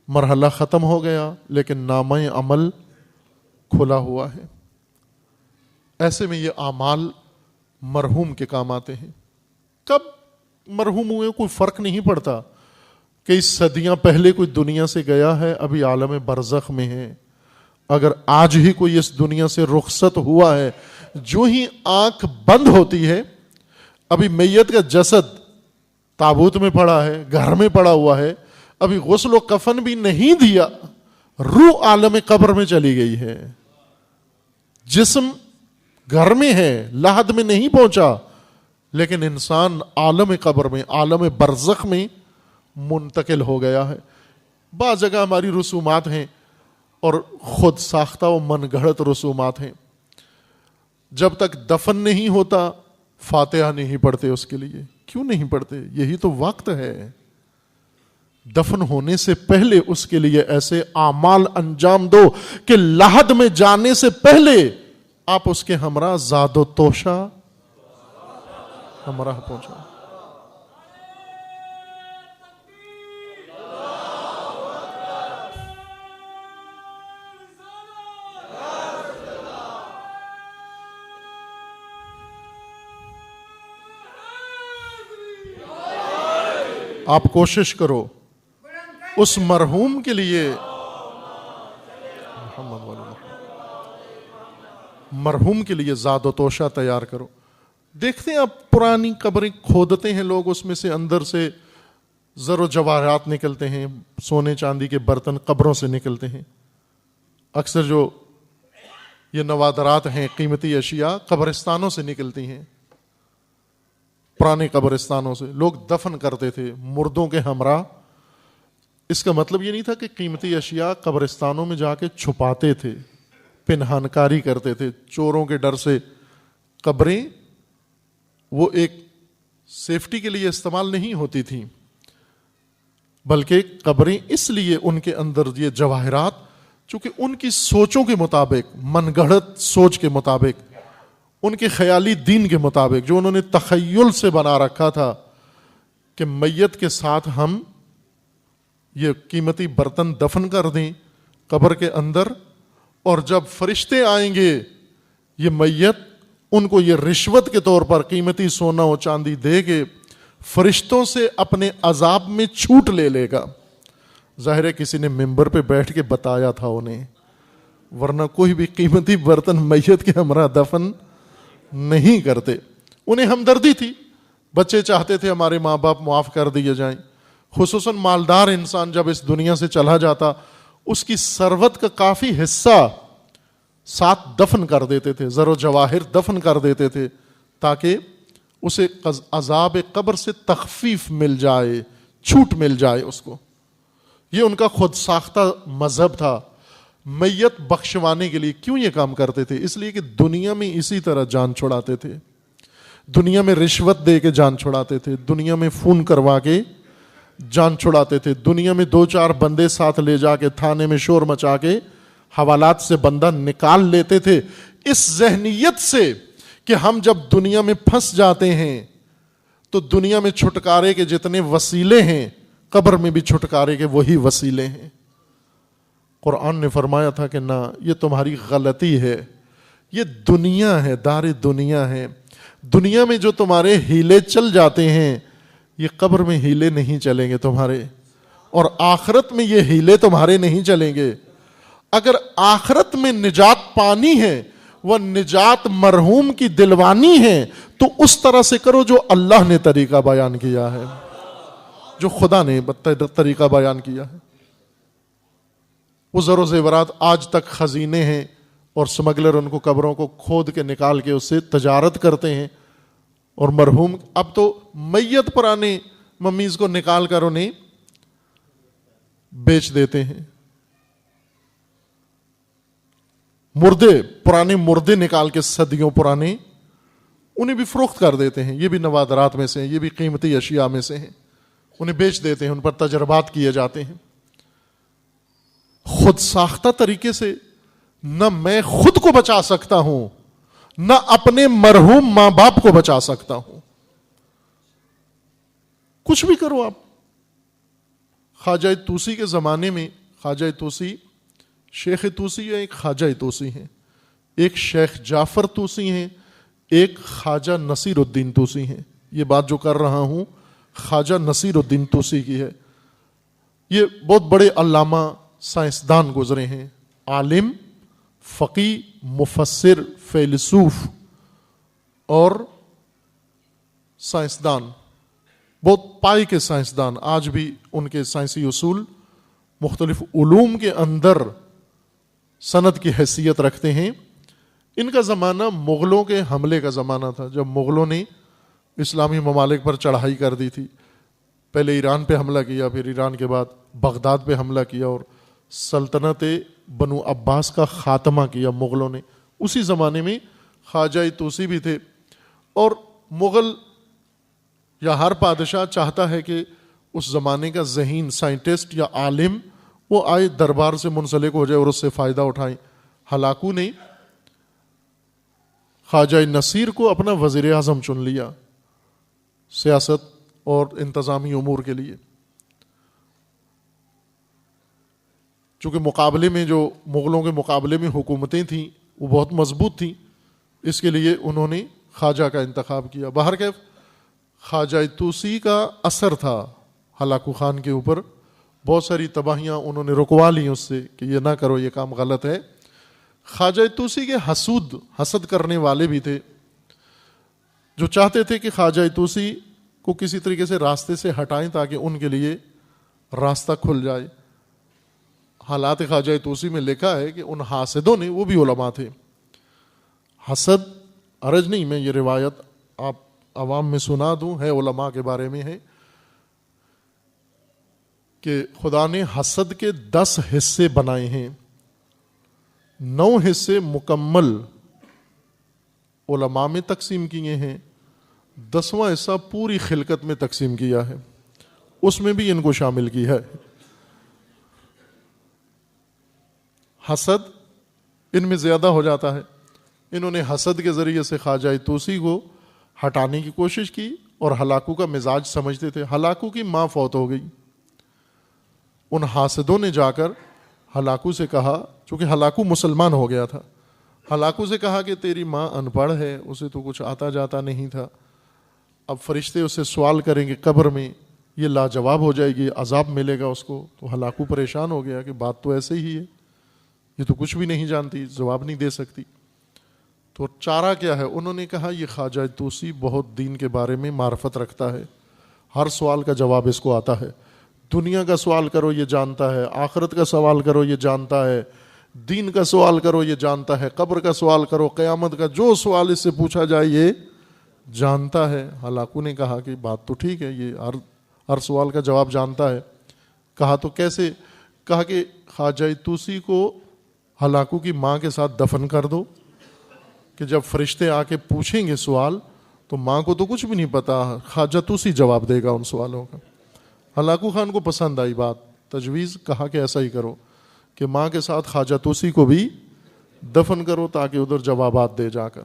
مرحلہ ختم ہو گیا لیکن نامہ عمل کھلا ہوا ہے۔ ایسے میں یہ اعمال مرحوم کے کام آتے ہیں۔ کب مرحوم ہوئے کوئی فرق نہیں پڑتا، کئی صدیاں پہلے کوئی دنیا سے گیا ہے، ابھی عالم برزخ میں ہے، اگر آج ہی کوئی اس دنیا سے رخصت ہوا ہے، جو ہی آنکھ بند ہوتی ہے، ابھی میت کا جسد تابوت میں پڑا ہے، گھر میں پڑا ہوا ہے، ابھی غسل و کفن بھی نہیں دیا، روح عالم قبر میں چلی گئی ہے، جسم گھر میں ہے، لحد میں نہیں پہنچا، لیکن انسان عالم قبر میں، عالم برزخ میں منتقل ہو گیا ہے۔ بعض جگہ ہماری رسومات ہیں اور خود ساختہ و من گھڑت رسومات ہیں، جب تک دفن نہیں ہوتا فاتحہ نہیں پڑھتے اس کے لیے۔ کیوں نہیں پڑھتے؟ یہی تو وقت ہے، دفن ہونے سے پہلے اس کے لیے ایسے اعمال انجام دو کہ لحد میں جانے سے پہلے آپ اس کے ہمراہ زاد و توشہ ہمراہ پہنچا۔ آپ کوشش کرو اس مرحوم کے لیے، مرحوم کے لیے زاد و توشہ تیار کرو۔ دیکھتے ہیں آپ پرانی قبریں کھودتے ہیں لوگ، اس میں سے اندر سے زر و جواہرات نکلتے ہیں، سونے چاندی کے برتن قبروں سے نکلتے ہیں۔ اکثر جو یہ نوادرات ہیں، قیمتی اشیاء قبرستانوں سے نکلتی ہیں، پرانے قبرستانوں سے لوگ دفن کرتے تھے مردوں کے ہمراہ۔ اس کا مطلب یہ نہیں تھا کہ قیمتی اشیاء قبرستانوں میں جا کے چھپاتے تھے، پنہان کاری کرتے تھے چوروں کے ڈر سے۔ قبریں وہ ایک سیفٹی کے لیے استعمال نہیں ہوتی تھیں، بلکہ قبریں اس لیے ان کے اندر یہ جواہرات، چونکہ ان کی سوچوں کے مطابق، من گھڑت سوچ کے مطابق، ان کے خیالی دین کے مطابق، جو انہوں نے تخیل سے بنا رکھا تھا کہ میت کے ساتھ ہم یہ قیمتی برتن دفن کر دیں قبر کے اندر، اور جب فرشتے آئیں گے یہ میت ان کو یہ رشوت کے طور پر قیمتی سونا و چاندی دے کے فرشتوں سے اپنے عذاب میں چھوٹ لے لے گا۔ ظاہر ہے کسی نے ممبر پہ بیٹھ کے بتایا تھا انہیں، ورنہ کوئی بھی قیمتی برتن میت کے ہمراہ دفن نہیں کرتے۔ انہیں ہمدردی تھی، بچے چاہتے تھے ہمارے ماں باپ معاف کر دیے جائیں۔ خصوصاً مالدار انسان جب اس دنیا سے چلا جاتا، اس کی ثروت کا کافی حصہ ساتھ دفن کر دیتے تھے، زر و جواہر دفن کر دیتے تھے، تاکہ اسے عذاب قبر سے تخفیف مل جائے، چھوٹ مل جائے اس کو۔ یہ ان کا خود ساختہ مذہب تھا۔ میت بخشوانے کے لیے کیوں یہ کام کرتے تھے؟ اس لیے کہ دنیا میں اسی طرح جان چھڑاتے تھے، دنیا میں رشوت دے کے جان چھڑاتے تھے، دنیا میں فون کروا کے جان چھڑاتے تھے، دنیا میں 2-4 بندے ساتھ لے جا کے تھانے میں شور مچا کے حوالات سے بندہ نکال لیتے تھے، اس ذہنیت سے کہ ہم جب دنیا میں پھنس جاتے ہیں تو دنیا میں چھٹکارے کے جتنے وسیلے ہیں قبر میں بھی چھٹکارے کے وہی وسیلے ہیں۔ قرآن نے فرمایا تھا کہ نہ، یہ تمہاری غلطی ہے، یہ دنیا ہے، دار دنیا ہے، دنیا میں جو تمہارے ہیلے چل جاتے ہیں یہ قبر میں ہیلے نہیں چلیں گے تمہارے، اور آخرت میں یہ ہیلے تمہارے نہیں چلیں گے۔ اگر آخرت میں نجات پانی ہے، وہ نجات مرحوم کی دلوانی ہے، تو اس طرح سے کرو جو اللہ نے طریقہ بیان کیا ہے، جو خدا نے طریقہ بیان کیا ہے۔ وہ زر و زیورات آج تک خزینے ہیں، اور سمگلر ان کو قبروں کو کھود کے نکال کے اس سے تجارت کرتے ہیں، اور مرحوم اب تو میت پرانے ممیز کو نکال کر انہیں بیچ دیتے ہیں، مردے، پرانے مردے نکال کے صدیوں پرانے انہیں بھی فروخت کر دیتے ہیں۔ یہ بھی نوادرات میں سے ہیں، یہ بھی قیمتی اشیاء میں سے ہیں، انہیں بیچ دیتے ہیں، ان پر تجربات کیے جاتے ہیں۔ خود ساختہ طریقے سے نہ میں خود کو بچا سکتا ہوں، نہ اپنے مرحوم ماں باپ کو بچا سکتا ہوں۔ کچھ بھی کرو آپ۔ خواجہ توسی کے زمانے میں، خواجہ توسی شیخ توسی ایک خواجہ توسی ہیں، ایک شیخ جعفر توسی ہیں، ایک خواجہ نصیر الدین توسی ہیں۔ یہ بات جو کر رہا ہوں خواجہ نصیر الدین توسی کی ہے۔ یہ بہت بڑے علامہ، سائنسدان گزرے ہیں، عالم فقی، مفسر، فیلسوف اور سائنسدان، بہت پائے کے سائنسدان آج بھی ان کے سائنسی اصول مختلف علوم کے اندر سند کی حیثیت رکھتے ہیں۔ ان کا زمانہ مغلوں کے حملے کا زمانہ تھا، جب مغلوں نے اسلامی ممالک پر چڑھائی کر دی تھی۔ پہلے ایران پہ حملہ کیا، پھر ایران کے بعد بغداد پہ حملہ کیا اور سلطنت بنو عباس کا خاتمہ کیا مغلوں نے۔ اسی زمانے میں خواجہ طوسی بھی تھے، اور مغل یا ہر بادشاہ چاہتا ہے کہ اس زمانے کا ذہین سائنٹسٹ یا عالم وہ آئے دربار سے منسلک ہو جائے اور اس سے فائدہ اٹھائیں۔ ہلاکو نے خواجہ نصیر کو اپنا وزیر اعظم چن لیا سیاست اور انتظامی امور کے لیے، چونکہ مقابلے میں جو مغلوں کے مقابلے میں حکومتیں تھیں وہ بہت مضبوط تھیں، اس کے لیے انہوں نے خواجہ کا انتخاب کیا۔ بہرکیف خواجہ طوسی کا اثر تھا ہلاکو خان کے اوپر، بہت ساری تباہیاں انہوں نے رکوا لی اس سے کہ یہ نہ کرو، یہ کام غلط ہے۔ خواجہ طوسی کے حسد کرنے والے بھی تھے، جو چاہتے تھے کہ خواجہ طوسی کو کسی طریقے سے راستے سے ہٹائیں تاکہ ان کے لیے راستہ کھل جائے۔ حالات خواجہ طوسی میں لکھا ہے کہ ان حاسدوں نے، وہ بھی علماء تھے، حسد عرض نہیں، میں یہ روایت آپ عوام میں سنا دوں، ہے علماء کے بارے میں ہے کہ خدا نے حسد کے 10 حصے بنائے ہیں، 9 حصے مکمل علماء میں تقسیم کیے ہیں، 10واں حصہ پوری خلقت میں تقسیم کیا ہے، اس میں بھی ان کو شامل کی ہے۔ حسد ان میں زیادہ ہو جاتا ہے، انہوں نے حسد کے ذریعے سے خواجہ طوسی کو ہٹانے کی کوشش کی، اور ہلاکو کا مزاج سمجھتے تھے۔ ہلاکو کی ماں فوت ہو گئی، ان حاسدوں نے جا کر ہلاکو سے کہا، چونکہ ہلاکو مسلمان ہو گیا تھا، ہلاکو سے کہا کہ تیری ماں ان پڑھ ہے، اسے تو کچھ آتا جاتا نہیں تھا، اب فرشتے اسے سوال کریں گے قبر میں، یہ لاجواب ہو جائے گی، عذاب ملے گا اس کو۔ تو ہلاکو پریشان ہو گیا کہ بات تو ایسے ہی ہے، یہ تو کچھ بھی نہیں جانتی، جواب نہیں دے سکتی۔ تو چارہ کیا ہے؟ انہوں نے کہا یہ خواجہ طوسی بہت دین کے بارے میں معرفت رکھتا ہے، ہر سوال کا جواب اس کو آتا ہے، دنیا کا سوال کرو یہ جانتا ہے، آخرت کا سوال کرو یہ جانتا ہے، دین کا سوال کرو یہ جانتا ہے، قبر کا سوال کرو، قیامت کا جو سوال اس سے پوچھا جائے یہ جانتا ہے۔ ہلاکو نے کہا کہ بات تو ٹھیک ہے، یہ ہر سوال کا جواب جانتا ہے۔ کہا تو کیسے؟ کہا کہ خواجہ طوسی کو ہلاکو کی ماں کے ساتھ دفن کر دو، کہ جب فرشتے آ کے پوچھیں گے سوال تو ماں کو تو کچھ بھی نہیں پتا، خواجہ طوسی جواب دے گا ان سوالوں کا۔ ہلاکو خان کو پسند آئی بات، تجویز، کہا کہ ایسا ہی کرو کہ ماں کے ساتھ خواجہ طوسی کو بھی دفن کرو تاکہ ادھر جوابات دے جا کر۔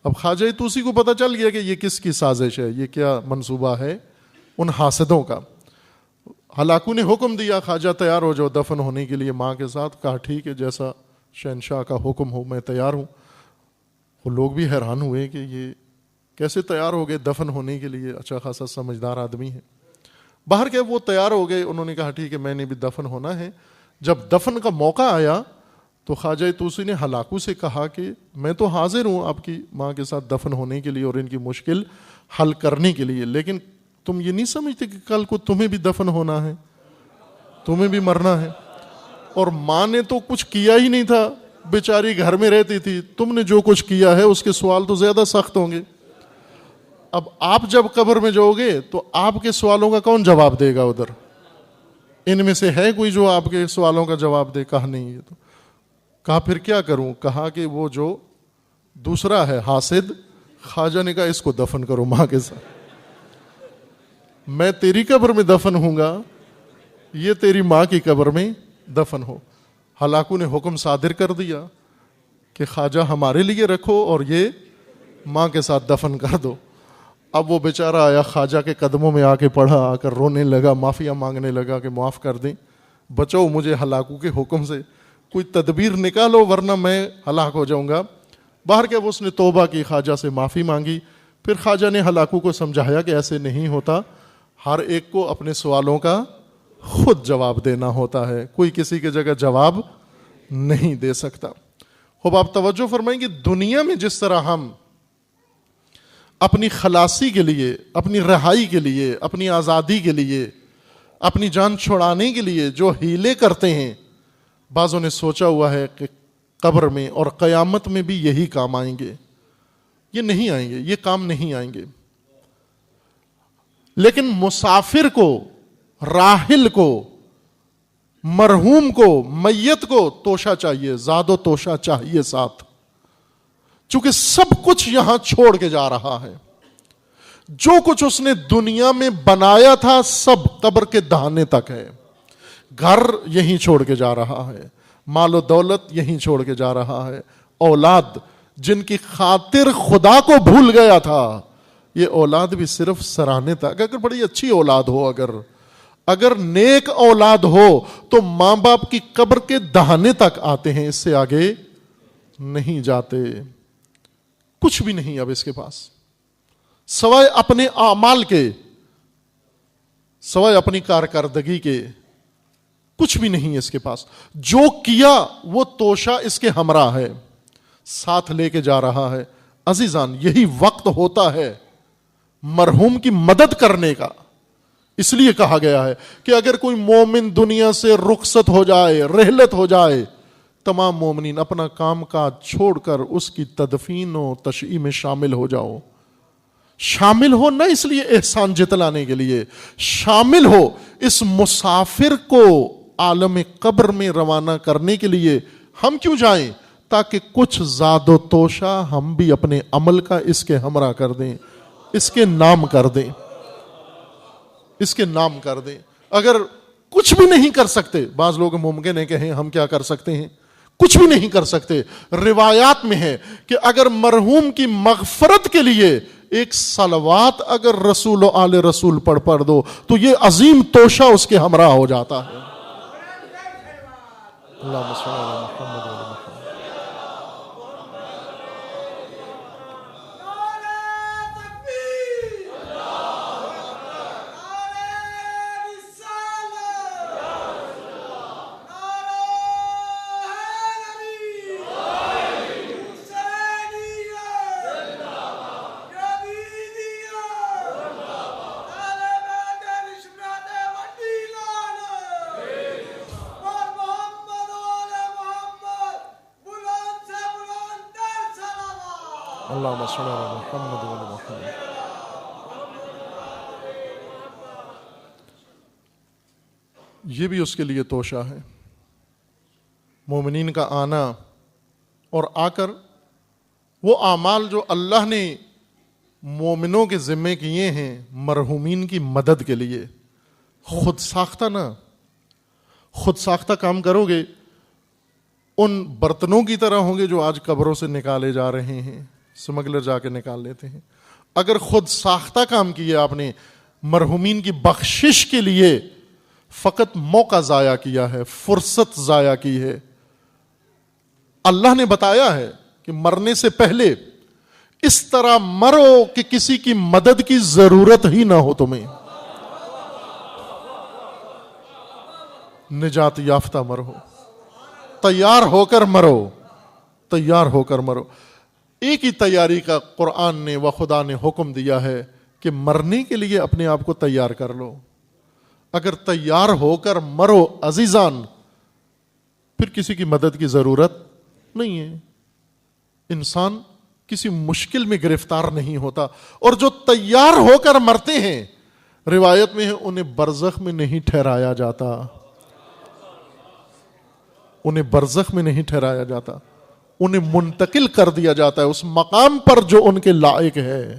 اب خواجہ طوسی کو پتہ چل گیا کہ یہ کس کی سازش ہے، یہ کیا منصوبہ ہے ان حاسدوں کا۔ ہلاکو نے حکم دیا خواجہ تیار ہو جاؤ دفن ہونے کے لیے ماں کے ساتھ۔ کہا ٹھیک ہے، جیسا شہنشاہ کا حکم ہو میں تیار ہوں۔ وہ لوگ بھی حیران ہوئے کہ یہ کیسے تیار ہو گئے دفن ہونے کے لیے، اچھا خاصا سمجھدار آدمی ہے۔ باہر کے وہ تیار ہو گئے، انہوں نے کہا ٹھیک ہے میں نے بھی دفن ہونا ہے۔ جب دفن کا موقع آیا تو خواجہ طوسی نے ہلاکو سے کہا کہ میں تو حاضر ہوں آپ کی ماں کے ساتھ دفن ہونے کے لیے اور ان کی مشکل حل کرنے کے لیے، لیکن تم یہ نہیں سمجھتے کہ کل کو تمہیں بھی دفن ہونا ہے، تمہیں بھی مرنا ہے؟ اور ماں نے تو کچھ کیا ہی نہیں تھا، بیچاری گھر میں رہتی تھی، تم نے جو کچھ کیا ہے اس کے سوال تو زیادہ سخت ہوں گے۔ اب آپ جب قبر میں جاؤ گے تو آپ کے سوالوں کا کون جواب دے گا ادھر؟ ان میں سے ہے کوئی جو آپ کے سوالوں کا جواب دے؟ کہا نہیں ہے۔ تو کہا پھر کیا کروں؟ کہا کہ وہ جو دوسرا ہے حاسد، خواجہ نے کہا اس کو دفن کرو ماں کے ساتھ، میں تیری قبر میں دفن ہوں گا، یہ تیری ماں کی قبر میں دفن ہو۔ ہلاکو نے حکم صادر کر دیا کہ خواجہ ہمارے لیے رکھو اور یہ ماں کے ساتھ دفن کر دو۔ اب وہ بیچارہ آیا خواجہ کے قدموں میں آ کے پڑھا، آ کر رونے لگا، معافیا مانگنے لگا کہ معاف کر دیں، بچاؤ مجھے ہلاکو کے حکم سے، کوئی تدبیر نکالو ورنہ میں ہلاک ہو جاؤں گا۔ باہر کے وہ اس نے توبہ کی، خواجہ سے معافی مانگی۔ پھر خواجہ نے ہلاکو کو سمجھایا کہ ایسے نہیں ہوتا، ہر ایک کو اپنے سوالوں کا خود جواب دینا ہوتا ہے، کوئی کسی کی جگہ جواب نہیں دے سکتا۔ خوب آپ توجہ فرمائیں کہ دنیا میں جس طرح ہم اپنی خلاصی کے لیے، اپنی رہائی کے لیے، اپنی آزادی کے لیے، اپنی جان چھڑانے کے لیے جو ہیلے کرتے ہیں، بعضوں نے سوچا ہوا ہے کہ قبر میں اور قیامت میں بھی یہی کام آئیں گے. یہ نہیں آئیں گے، یہ کام نہیں آئیں گے. لیکن مسافر کو، راحل کو، مرحوم کو، میت کو توشہ چاہیے، زاد و توشہ چاہیے ساتھ، چونکہ سب کچھ یہاں چھوڑ کے جا رہا ہے. جو کچھ اس نے دنیا میں بنایا تھا سب قبر کے دہانے تک ہے. گھر یہیں چھوڑ کے جا رہا ہے، مال و دولت یہیں چھوڑ کے جا رہا ہے، اولاد جن کی خاطر خدا کو بھول گیا تھا، یہ اولاد بھی صرف سراہنے تک. اگر بڑی اچھی اولاد ہو، اگر نیک اولاد ہو تو ماں باپ کی قبر کے دہانے تک آتے ہیں، اس سے آگے نہیں جاتے. کچھ بھی نہیں اب اس کے پاس سوائے اپنے اعمال کے، سوائے اپنی کارکردگی کے، کچھ بھی نہیں اس کے پاس. جو کیا وہ توشہ اس کے ہمراہ ہے، ساتھ لے کے جا رہا ہے. عزیزان، یہی وقت ہوتا ہے مرحوم کی مدد کرنے کا. اس لیے کہا گیا ہے کہ اگر کوئی مومن دنیا سے رخصت ہو جائے، رحلت ہو جائے، تمام مومنین اپنا کام کاج چھوڑ کر اس کی تدفین و تشییع میں شامل ہو جاؤ. شامل ہو نہ اس لیے احسان جتلانے کے لیے، شامل ہو اس مسافر کو عالم قبر میں روانہ کرنے کے لیے. ہم کیوں جائیں؟ تاکہ کچھ زاد و توشہ ہم بھی اپنے عمل کا اس کے ہمراہ کر دیں، اس کے نام کر دیں، اس کے نام کر دیں. اگر کچھ بھی نہیں کر سکتے، بعض لوگ ممکن ہے کہیں ہم کیا کر سکتے ہیں، کچھ بھی نہیں کر سکتے. روایات میں ہے کہ اگر مرحوم کی مغفرت کے لیے ایک صلوات اگر رسول و آل رسول پڑھ دو تو یہ عظیم توشہ اس کے ہمراہ ہو جاتا ہے. اللہم صل علی محمد و علی محمد. اللہم صل علی محمد و علی محمد. یہ بھی اس کے لیے توشہ ہے. مومنین کا آنا اور آ کر وہ اعمال جو اللہ نے مومنوں کے ذمے کیے ہیں مرحومین کی مدد کے لیے، خود ساختہ نہ، خود ساختہ کام کرو گے ان برتنوں کی طرح ہوں گے جو آج قبروں سے نکالے جا رہے ہیں، سمگلر جا کے نکال لیتے ہیں. اگر خود ساختہ کام کیا آپ نے مرحومین کی بخشش کے لیے، فقط موقع ضائع کیا ہے، فرصت ضائع کی ہے. اللہ نے بتایا ہے کہ مرنے سے پہلے اس طرح مرو کہ کسی کی مدد کی ضرورت ہی نہ ہو تمہیں. نجات یافتہ مرو، تیار ہو کر مرو، تیار ہو کر مرو. ایک ہی تیاری کا قرآن نے و خدا نے حکم دیا ہے کہ مرنے کے لیے اپنے آپ کو تیار کر لو. اگر تیار ہو کر مرو عزیزان، پھر کسی کی مدد کی ضرورت نہیں ہے. انسان کسی مشکل میں گرفتار نہیں ہوتا. اور جو تیار ہو کر مرتے ہیں، روایت میں ہے انہیں برزخ میں نہیں ٹھہرایا جاتا، انہیں برزخ میں نہیں ٹھہرایا جاتا، انہیں منتقل کر دیا جاتا ہے اس مقام پر جو ان کے لائق ہے،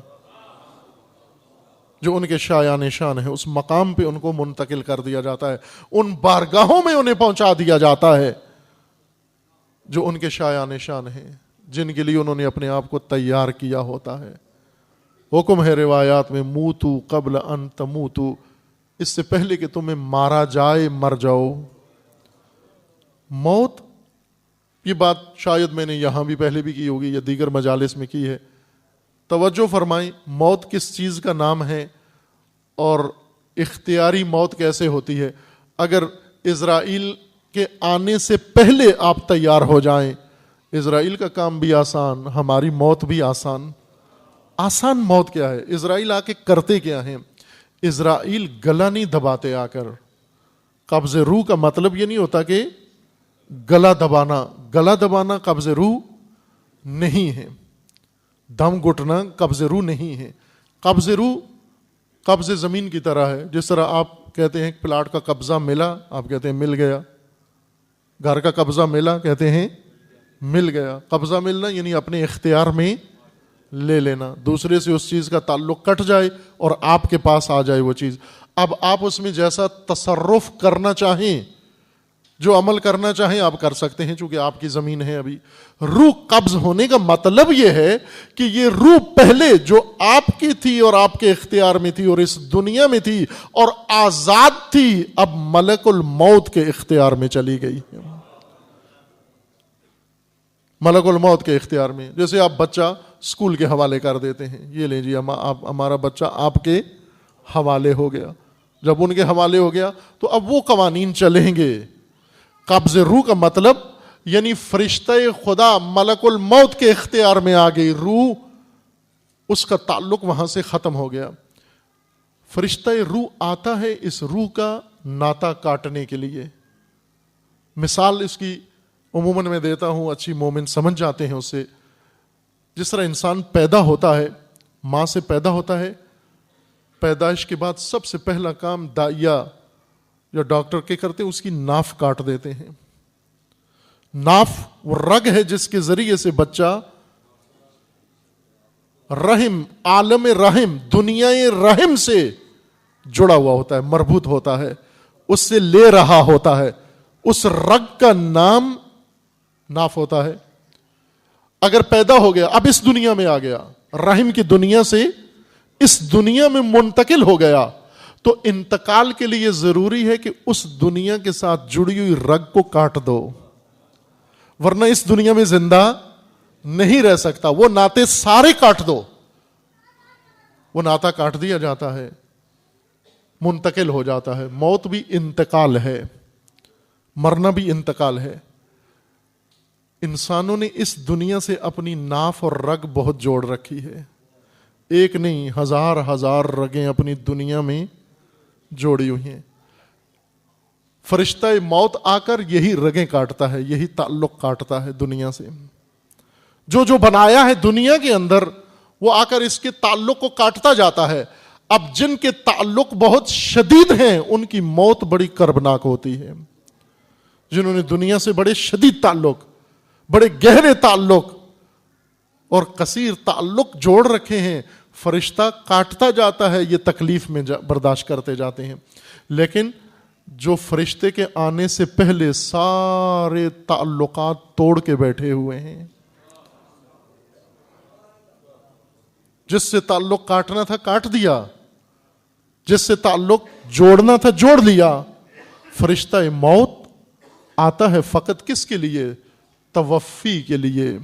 جو ان کے شایان شان ہے. اس مقام پہ ان کو منتقل کر دیا جاتا ہے، ان بارگاہوں میں انہیں پہنچا دیا جاتا ہے جو ان کے شایان شان ہیں، جن کے لیے انہوں نے اپنے آپ کو تیار کیا ہوتا ہے. حکم ہے روایات میں موتو قبل ان تموتو، اس سے پہلے کہ تمہیں مارا جائے مر جاؤ. موت، یہ بات شاید میں نے یہاں بھی پہلے بھی کی ہوگی یا دیگر مجالس میں کی ہے. توجہ فرمائیں، موت کس چیز کا نام ہے اور اختیاری موت کیسے ہوتی ہے. اگر اسرائیل کے آنے سے پہلے آپ تیار ہو جائیں، اسرائیل کا کام بھی آسان، ہماری موت بھی آسان۔ آسان موت کیا ہے؟ اسرائیل آ کے کرتے کیا ہیں؟ اسرائیل گلا نہیں دباتے آ کر۔ قبض روح کا مطلب یہ نہیں ہوتا کہ گلا دبانا، گلا دبانا قبض روح نہیں ہے، دم گھٹنا قبض روح نہیں ہے۔ قبض روح قبض زمین کی طرح ہے، جس طرح آپ کہتے ہیں پلاٹ کا قبضہ ملا، آپ کہتے ہیں مل گیا۔ گھر کا قبضہ ملا، کہتے ہیں مل گیا۔ قبضہ ملنا یعنی اپنے اختیار میں لے لینا، دوسرے سے اس چیز کا تعلق کٹ جائے اور آپ کے پاس آ جائے وہ چیز۔ اب آپ اس میں جیسا تصرف کرنا چاہیں، جو عمل کرنا چاہیں آپ کر سکتے ہیں، چونکہ آپ کی زمین ہے۔ ابھی روح قبض ہونے کا مطلب یہ ہے کہ یہ روح پہلے جو آپ کی تھی اور آپ کے اختیار میں تھی اور اس دنیا میں تھی اور آزاد تھی، اب ملک الموت کے اختیار میں چلی گئی ہے۔ ملک الموت کے اختیار میں، جیسے آپ بچہ اسکول کے حوالے کر دیتے ہیں، یہ لیں جی ہمارا بچہ آپ کے حوالے ہو گیا۔ جب ان کے حوالے ہو گیا تو اب وہ قوانین چلیں گے۔ قبض روح کا مطلب یعنی فرشتہ خدا ملک الموت کے اختیار میں آ گئی روح، اس کا تعلق وہاں سے ختم ہو گیا۔ فرشتہ روح آتا ہے اس روح کا ناتا کاٹنے کے لیے۔ مثال اس کی عموماً میں دیتا ہوں، اچھی مومن سمجھ جاتے ہیں اس سے۔ جس طرح انسان پیدا ہوتا ہے، ماں سے پیدا ہوتا ہے، پیدائش کے بعد سب سے پہلا کام دائیا یا ڈاکٹر کے کرتے ہیں، اس کی ناف کاٹ دیتے ہیں۔ ناف وہ رگ ہے جس کے ذریعے سے بچہ رحم، عالم رحم، دنیا رحم سے جڑا ہوا ہوتا ہے، مربوط ہوتا ہے، اس سے لے رہا ہوتا ہے۔ اس رگ کا نام ناف ہوتا ہے۔ اگر پیدا ہو گیا، اب اس دنیا میں آ گیا، رحم کی دنیا سے اس دنیا میں منتقل ہو گیا، تو انتقال کے لیے ضروری ہے کہ اس دنیا کے ساتھ جڑی ہوئی رگ کو کاٹ دو، ورنہ اس دنیا میں زندہ نہیں رہ سکتا۔ وہ ناطے سارے کاٹ دو، وہ ناطا کاٹ دیا جاتا ہے، منتقل ہو جاتا ہے۔ موت بھی انتقال ہے، مرنا بھی انتقال ہے۔ انسانوں نے اس دنیا سے اپنی ناف اور رگ بہت جوڑ رکھی ہے، ایک نہیں ہزار ہزار رگیں اپنی دنیا میں جوڑی ہوئی ہیں۔ فرشتہ موت آ کر یہی رگیں کاٹتا ہے، یہی تعلق کاٹتا ہے دنیا سے۔ جو بنایا ہے دنیا کے اندر، وہ آ کر اس کے تعلق کو کاٹتا جاتا ہے۔ اب جن کے تعلق بہت شدید ہیں ان کی موت بڑی کربناک ہوتی ہے۔ جنہوں نے دنیا سے بڑے شدید تعلق، بڑے گہرے تعلق اور کثیر تعلق جوڑ رکھے ہیں، فرشتہ کاٹتا جاتا ہے، یہ تکلیف میں برداشت کرتے جاتے ہیں۔ لیکن جو فرشتے کے آنے سے پہلے سارے تعلقات توڑ کے بیٹھے ہوئے ہیں، جس سے تعلق کاٹنا تھا کاٹ دیا، جس سے تعلق جوڑنا تھا جوڑ لیا۔ فرشتہ موت آتا ہے فقط کس کے لیے؟ توفی کے لیے،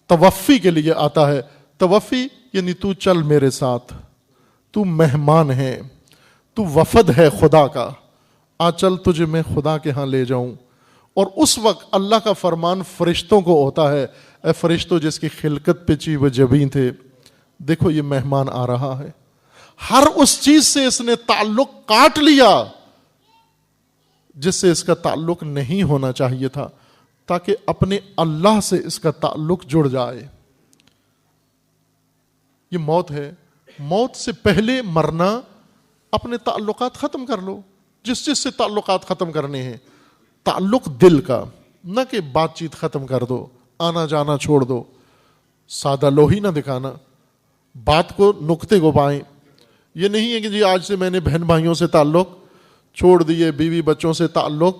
توفی کے لیے آتا ہے۔ توفی یعنی تو چل میرے ساتھ، تو مہمان ہے، تو وفد ہے خدا کا، آ چل تجھے میں خدا کے ہاں لے جاؤں۔ اور اس وقت اللہ کا فرمان فرشتوں کو ہوتا ہے، اے فرشتوں جس کی خلقت پہ چی و جبیں تھے، دیکھو یہ مہمان آ رہا ہے۔ ہر اس چیز سے اس نے تعلق کاٹ لیا جس سے اس کا تعلق نہیں ہونا چاہیے تھا، تاکہ اپنے اللہ سے اس کا تعلق جڑ جائے۔ یہ موت ہے۔ موت سے پہلے مرنا، اپنے تعلقات ختم کر لو، جس سے تعلقات ختم کرنے ہیں۔ تعلق دل کا، نہ کہ بات چیت ختم کر دو، آنا جانا چھوڑ دو، سادہ لوہی نہ دکھانا، بات کو نقطے کو پائیں۔ یہ نہیں ہے کہ جی آج سے میں نے بہن بھائیوں سے تعلق چھوڑ دیے، بیوی بچوں سے تعلق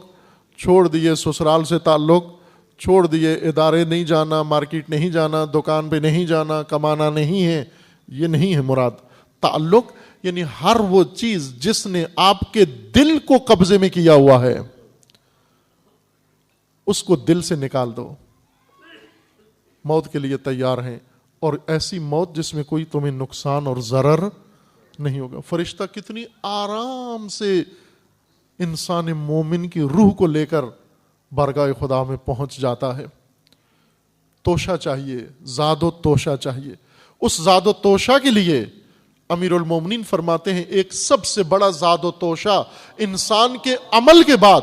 چھوڑ دیے، سسرال سے تعلق چھوڑ دیے، ادارے نہیں جانا، مارکیٹ نہیں جانا، دکان پہ نہیں جانا، کمانا نہیں ہے۔ یہ نہیں ہے مراد۔ تعلق یعنی ہر وہ چیز جس نے آپ کے دل کو قبضے میں کیا ہوا ہے، اس کو دل سے نکال دو۔ موت کے لیے تیار ہیں، اور ایسی موت جس میں کوئی تمہیں نقصان اور ضرر نہیں ہوگا۔ فرشتہ کتنی آرام سے انسان مومن کی روح کو لے کر بارگاہ خدا میں پہنچ جاتا ہے۔ توشہ چاہیے، زاد و توشہ چاہیے. اس زاد و توشہ کے لیے امیر المومنین فرماتے ہیں ایک سب سے بڑا زاد و توشہ انسان کے عمل کے بعد،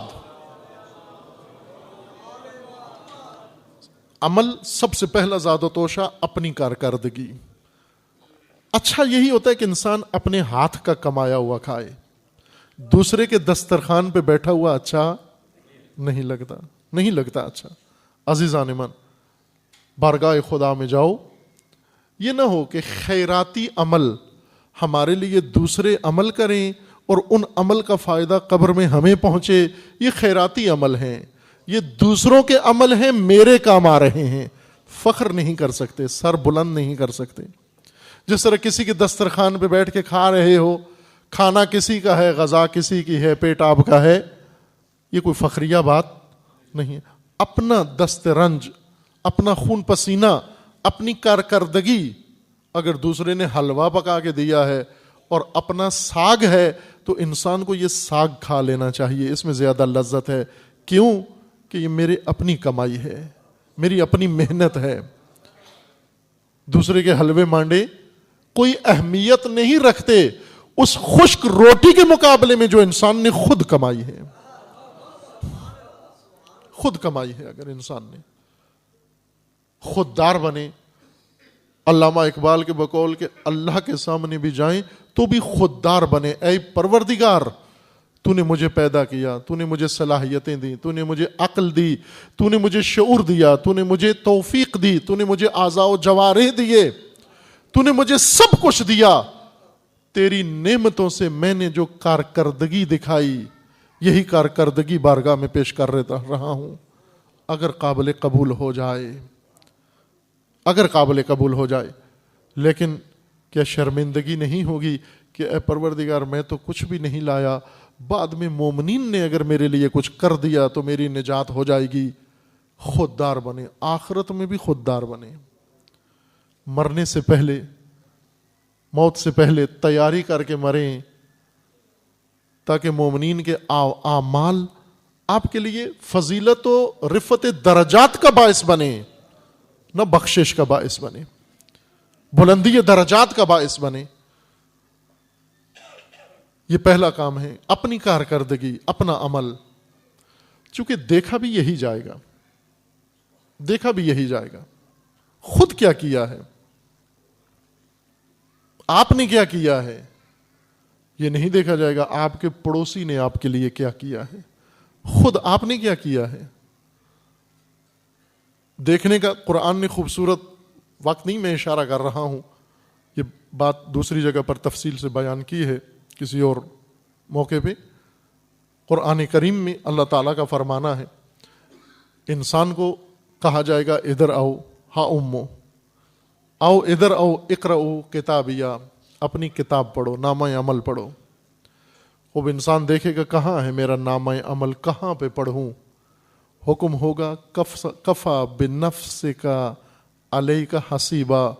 عمل سب سے پہلا زاد و توشہ اپنی کارکردگی. اچھا یہی ہوتا ہے کہ انسان اپنے ہاتھ کا کمایا ہوا کھائے، دوسرے کے دسترخوان پہ بیٹھا ہوا اچھا نہیں لگتا اچھا. عزیزان من، بارگاہ خدا میں جاؤ، یہ نہ ہو کہ خیراتی عمل ہمارے لیے دوسرے عمل کریں اور ان عمل کا فائدہ قبر میں ہمیں پہنچے. یہ خیراتی عمل ہیں، یہ دوسروں کے عمل ہیں، میرے کام آ رہے ہیں. فخر نہیں کر سکتے، سر بلند نہیں کر سکتے. جس طرح کسی کے دسترخوان پہ بیٹھ کے کھا رہے ہو، کھانا کسی کا ہے، غذا کسی کی ہے، پیٹ آپ کا ہے، یہ کوئی فخریہ بات نہیں ہے. اپنا دست رنج، اپنا خون پسینہ، اپنی کارکردگی، اگر دوسرے نے حلوہ پکا کے دیا ہے اور اپنا ساگ ہے تو انسان کو یہ ساگ کھا لینا چاہیے، اس میں زیادہ لذت ہے. کیوں؟ کہ یہ میرے اپنی کمائی ہے، میری اپنی محنت ہے. دوسرے کے حلوے مانڈے کوئی اہمیت نہیں رکھتے اس خشک روٹی کے مقابلے میں جو انسان نے خود کمائی ہے. اگر انسان نے خوددار بنے. علامہ اقبال کے بقول کہ اللہ کے سامنے بھی جائیں تو بھی خوددار بنے. اے پروردگار، تو نے مجھے پیدا کیا، تو نے مجھے صلاحیتیں دی، تو نے مجھے عقل دی، تو نے مجھے شعور دیا، تو نے مجھے توفیق دی، تو نے مجھے اعضاء و جوارح دیے، تو نے مجھے سب کچھ دیا. تیری نعمتوں سے میں نے جو کارکردگی دکھائی، یہی کارکردگی بارگاہ میں پیش کر رہا ہوں. اگر قابل قبول ہو جائے، لیکن کیا شرمندگی نہیں ہوگی کہ اے پروردگار میں تو کچھ بھی نہیں لایا، بعد میں مومنین نے اگر میرے لیے کچھ کر دیا تو میری نجات ہو جائے گی. خوددار بنے، آخرت میں بھی خوددار بنے. مرنے سے پہلے، موت سے پہلے تیاری کر کے مریں تاکہ مومنین کے اعمال آپ کے لیے فضیلت و رفعت درجات کا باعث بنے، نہ بخشش کا باعث بنے، بلندی درجات کا باعث بنے. یہ پہلا کام ہے، اپنی کارکردگی، اپنا عمل. چونکہ دیکھا بھی یہی جائے گا. خود کیا کیا ہے، آپ نے کیا کیا ہے، یہ نہیں دیکھا جائے گا. آپ کے پڑوسی نے آپ کے لیے کیا کیا ہے، خود آپ نے کیا کیا ہے. دیکھنے کا قرآن نے خوبصورت، وقت نہیں میں اشارہ کر رہا ہوں، یہ بات دوسری جگہ پر تفصیل سے بیان کی ہے کسی اور موقع پہ. قرآن کریم میں اللہ تعالیٰ کا فرمانا ہے، انسان کو کہا جائے گا ادھر آؤ، ہا امو، آؤ ادھر آؤ، اقرؤ کتابیہ، اپنی کتاب پڑھو، نامہ عمل پڑھو. اب انسان دیکھے گا کہاں ہے میرا نامہ عمل، کہاں پہ پڑھوں. حکم ہوگا کفا بنفسک علیک حسیبا.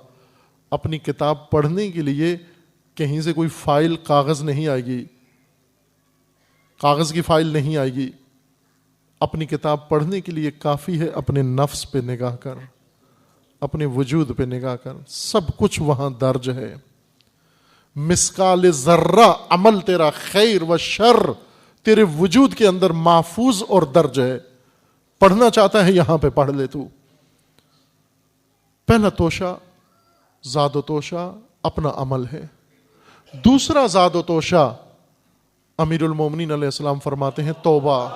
اپنی کتاب پڑھنے کے لیے کہیں سے کوئی فائل، کاغذ نہیں آئے گی، کاغذ کی فائل نہیں آئے گی. اپنی کتاب پڑھنے کے لیے کافی ہے اپنے نفس پہ نگاہ کر، اپنے وجود پہ نگاہ کر، سب کچھ وہاں درج ہے. مسقال ذرہ عمل تیرا خیر و شر تیرے وجود کے اندر محفوظ اور درج ہے. پڑھنا چاہتا ہے یہاں پہ پڑھ لے تو. پہلا توشہ، زاد و توشہ اپنا عمل ہے. دوسرا زاد و توشہ امیر المومنین علیہ السلام فرماتے ہیں توبہ.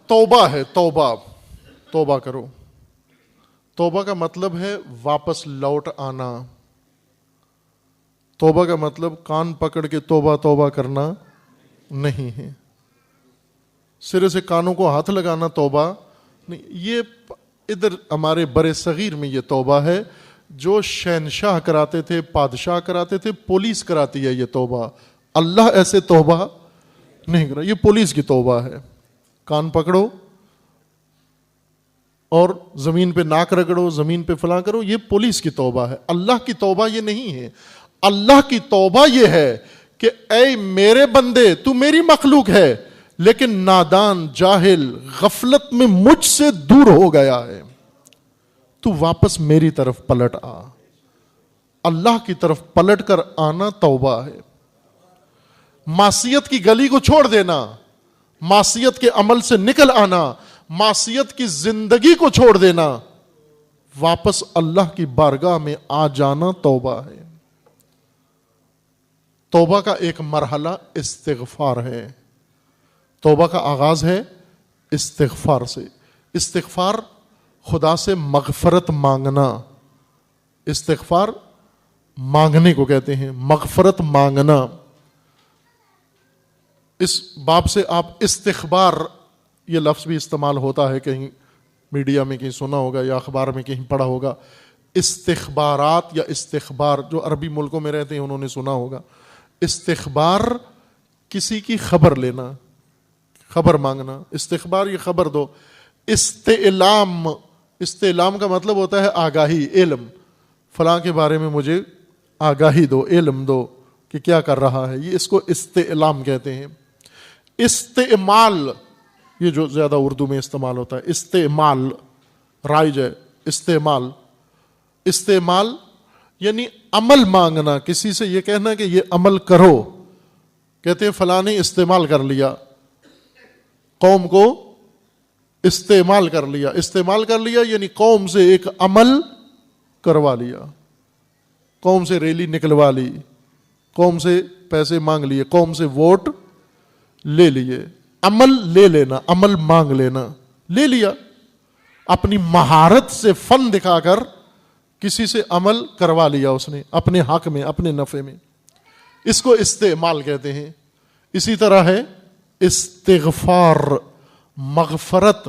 توبہ ہے، توبہ کرو. توبہ کا مطلب ہے واپس لوٹ آنا. توبہ کا مطلب کان پکڑ کے توبہ کرنا نہیں ہے، سرے سے کانوں کو ہاتھ لگانا توبہ نہیں. یہ ادھر ہمارے برے صغیر میں یہ توبہ ہے جو شہنشاہ کراتے تھے، بادشاہ کراتے تھے، پولیس کراتی ہے یہ توبہ. اللہ ایسے توبہ نہیں کرا، یہ پولیس کی توبہ ہے. کان پکڑو، اور زمین پہ ناک رگڑو، زمین پہ فلاں کرو، یہ پولیس کی توبہ ہے. اللہ کی توبہ یہ نہیں ہے. اللہ کی توبہ یہ ہے کہ اے میرے بندے، تو میری مخلوق ہے لیکن نادان، جاہل، غفلت میں مجھ سے دور ہو گیا ہے، تو واپس میری طرف پلٹ آ. اللہ کی طرف پلٹ کر آنا توبہ ہے. معصیت کی گلی کو چھوڑ دینا، معصیت کے عمل سے نکل آنا، معصیت کی زندگی کو چھوڑ دینا، واپس اللہ کی بارگاہ میں آ جانا توبہ ہے. توبہ کا ایک مرحلہ استغفار ہے. توبہ کا آغاز ہے استغفار سے. استغفار خدا سے مغفرت مانگنا. استغفار مانگنے کو کہتے ہیں، مغفرت مانگنا. اس باب سے آپ استخبار، یہ لفظ بھی استعمال ہوتا ہے، کہیں میڈیا میں کہیں سنا ہوگا یا اخبار میں کہیں پڑھا ہوگا. استخبارات یا استخبار، جو عربی ملکوں میں رہتے ہیں انہوں نے سنا ہوگا. استخبار کسی کی خبر لینا، خبر مانگنا. استخبار یہ خبر دو. استعلام، استعلام کا مطلب ہوتا ہے آگاہی، علم. فلاں کے بارے میں مجھے آگاہی دو، علم دو کہ کیا کر رہا ہے. یہ اس کو استعلام کہتے ہیں. استعمال، یہ جو زیادہ اردو میں استعمال ہوتا ہے، استعمال رائج ہے. استعمال، استعمال یعنی عمل مانگنا. کسی سے یہ کہنا کہ یہ عمل کرو. کہتے ہیں فلاں نے استعمال کر لیا، قوم کو استعمال کر لیا. استعمال کر لیا یعنی قوم سے ایک عمل کروا لیا، قوم سے ریلی نکلوا لی، قوم سے پیسے مانگ لیے، قوم سے ووٹ لے لیے. عمل لے لینا، عمل مانگ لینا، لے لیا. اپنی مہارت سے، فن دکھا کر کسی سے عمل کروا لیا اس نے اپنے حق میں، اپنے نفع میں. اس کو استعمال کہتے ہیں. اسی طرح ہے استغفار، مغفرت،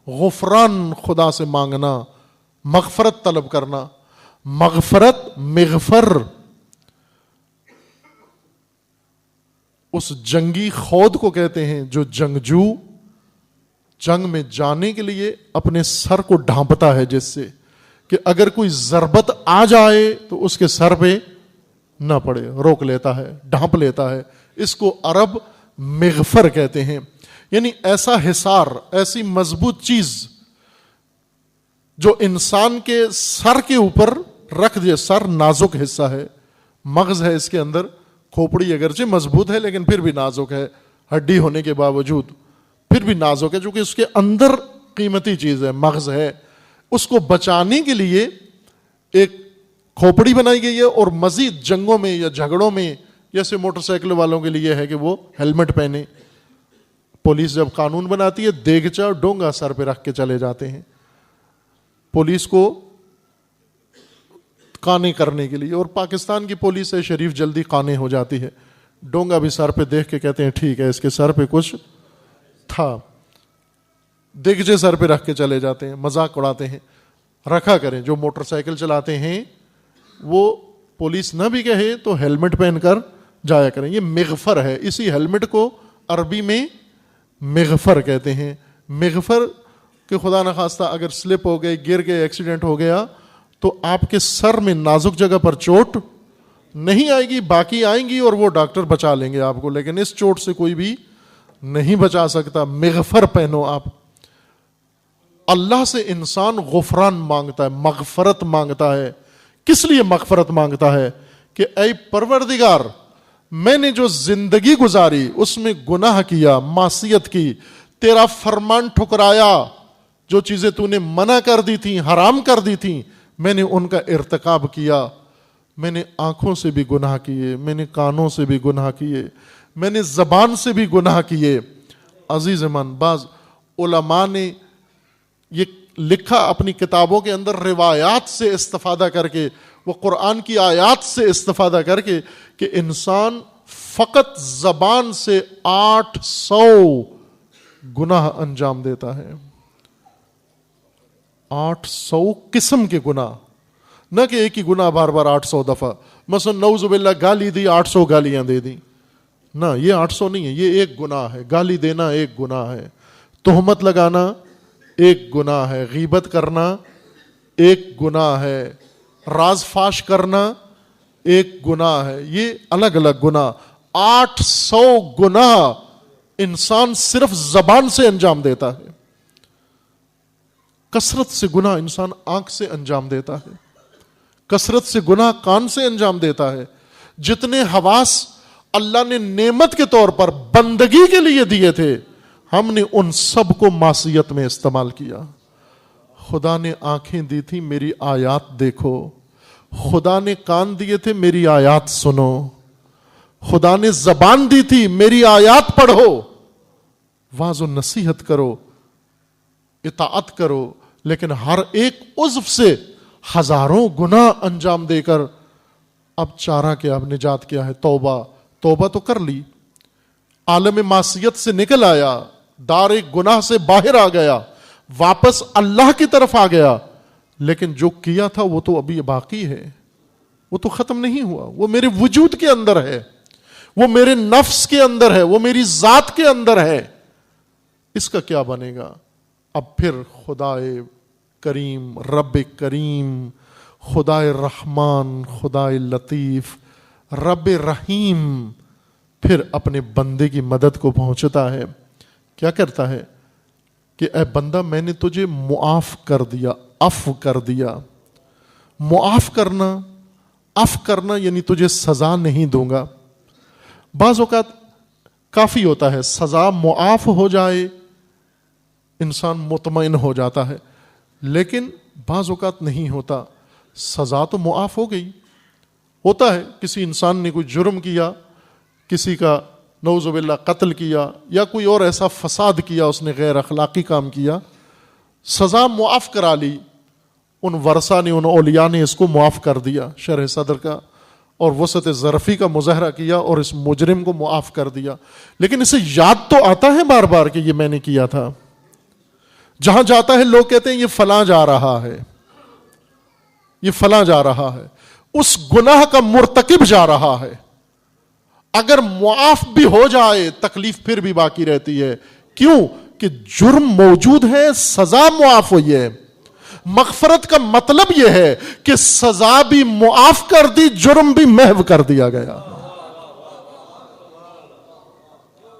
غفران خدا سے مانگنا، مغفرت طلب کرنا. مغفرت، مغفر، اس جنگی خود کو کہتے ہیں جو جنگجو جنگ میں جانے کے لیے اپنے سر کو ڈھانپتا ہے، جس سے کہ اگر کوئی ضربت آ جائے تو اس کے سر پہ نہ پڑے، روک لیتا ہے، ڈھانپ لیتا ہے. اس کو عرب مغفر کہتے ہیں. یعنی ایسا حصار، ایسی مضبوط چیز جو انسان کے سر کے اوپر رکھ دے. سر نازک حصہ ہے، مغز ہے اس کے اندر. کھوپڑی اگرچہ مضبوط ہے لیکن پھر بھی نازک ہے، ہڈی ہونے کے باوجود پھر بھی نازک ہے، چونکہ اس کے اندر قیمتی چیز ہے، مغز ہے. اس کو بچانے کے لیے ایک کھوپڑی بنائی گئی ہے. اور مزید جنگوں میں یا جھگڑوں میں، جیسے موٹر سائیکل والوں کے لیے ہے کہ وہ ہیلمٹ پہنے. پولیس جب قانون بناتی ہے دیگچا ڈونگا سر پہ رکھ کے چلے جاتے ہیں پولیس کو قانے کرنے کے لیے. اور پاکستان کی پولیس ہے شریف، جلدی قانے ہو جاتی ہے. ڈونگا بھی سر پہ دیکھ کے کہتے ہیں ٹھیک ہے، اس کے سر پہ کچھ تھا. دیگچے سر پہ رکھ کے چلے جاتے ہیں، مذاق اڑاتے ہیں. رکھا کریں جو موٹر سائیکل چلاتے ہیں وہ پولیس نہ بھی کہے تو ہیلمٹ پہن کر جایا کریں. یہ مغفر ہے. اسی ہیلمٹ کو عربی میں مغفر کہتے ہیں. مغفر کہ خدا نخواستہ اگر سلپ ہو گئے، گر گئے، ایکسیڈنٹ ہو گیا تو آپ کے سر میں نازک جگہ پر چوٹ نہیں آئے گی، باقی آئیں گی اور وہ ڈاکٹر بچا لیں گے آپ کو، لیکن اس چوٹ سے کوئی بھی نہیں بچا سکتا. مغفر پہنو آپ. اللہ سے انسان غفران مانگتا ہے، مغفرت مانگتا ہے. کس لیے مغفرت مانگتا ہے؟ کہ اے پروردگار، میں نے جو زندگی گزاری اس میں گناہ کیا، معصیت کی، تیرا فرمان ٹھکرایا، جو چیزیں تو نے منع کر دی تھیں، حرام کر دی تھیں، میں نے ان کا ارتکاب کیا. میں نے آنکھوں سے بھی گناہ کیے، میں نے کانوں سے بھی گناہ کیے، میں نے زبان سے بھی گناہ کیے. عزیز من، بعض علماء نے یہ لکھا اپنی کتابوں کے اندر روایات سے استفادہ کر کے، وہ قرآن کی آیات سے استفادہ کر کے، کہ انسان فقط زبان سے 800 گناہ انجام دیتا ہے. 800 قسم کے گناہ، نہ کہ ایک ہی گناہ بار بار 800 دفعہ. مثلا نعوذ باللہ گالی دی، 800 گالیاں دے دیں. نہ، یہ 800 نہیں ہے، یہ ایک گناہ ہے. گالی دینا ایک گناہ ہے، تہمت لگانا ایک گناہ ہے غیبت کرنا، ایک گناہ ہے راز فاش کرنا، ایک گناہ ہے، یہ الگ الگ گناہ، 800 گناہ انسان صرف زبان سے انجام دیتا ہے. کثرت سے گناہ انسان آنکھ سے انجام دیتا ہے، کثرت سے گناہ کان سے انجام دیتا ہے. جتنے حواس اللہ نے نعمت کے طور پر بندگی کے لیے دیے تھے، ہم نے ان سب کو معصیت میں استعمال کیا. خدا نے آنکھیں دی تھی میری آیات دیکھو، خدا نے کان دیے تھے میری آیات سنو، خدا نے زبان دی تھی میری آیات پڑھو، واعظ و نصیحت کرو، اطاعت کرو. لیکن ہر ایک عضو سے ہزاروں گناہ انجام دے کر اب چارہ کیا، اب نجات کیا ہے؟ توبہ. توبہ تو کر لی، عالم معصیت سے نکل آیا، دار گناہ سے باہر آ گیا، واپس اللہ کی طرف آ گیا. لیکن جو کیا تھا وہ تو ابھی باقی ہے، وہ تو ختم نہیں ہوا، وہ میرے وجود کے اندر ہے، وہ میرے نفس کے اندر ہے، وہ میری ذات کے اندر ہے. اس کا کیا بنے گا؟ اب پھر خدائے کریم، رب کریم، خدائے رحمان، خدائے لطیف، رب رحیم پھر اپنے بندے کی مدد کو پہنچتا ہے. کیا کرتا ہے کہ اے بندہ میں نے تجھے معاف کر دیا، عفو کر دیا. معاف کرنا، عفو کرنا یعنی تجھے سزا نہیں دوں گا. بعض اوقات کافی ہوتا ہے سزا معاف ہو جائے، انسان مطمئن ہو جاتا ہے، لیکن بعض اوقات نہیں ہوتا. سزا تو معاف ہو گئی، ہوتا ہے کسی انسان نے کوئی جرم کیا، کسی کا نعوذ باللہ قتل کیا یا کوئی اور ایسا فساد کیا، اس نے غیر اخلاقی کام کیا، سزا معاف کرا لی، ان ورثہ نے، ان اولیاء نے اس کو معاف کر دیا، شرح صدر کا اور وسعت ظرفی کا مظاہرہ کیا اور اس مجرم کو معاف کر دیا. لیکن اسے یاد تو آتا ہے بار بار کہ یہ میں نے کیا تھا. جہاں جاتا ہے لوگ کہتے ہیں یہ فلاں جا رہا ہے، یہ فلاں جا رہا ہے، اس گناہ کا مرتکب جا رہا ہے. اگر معاف بھی ہو جائے تکلیف پھر بھی باقی رہتی ہے. کیوں؟ کہ جرم موجود ہے، سزا معاف ہوئی ہے. مغفرت کا مطلب یہ ہے کہ سزا بھی معاف کر دی، جرم بھی محو کر دیا گیا،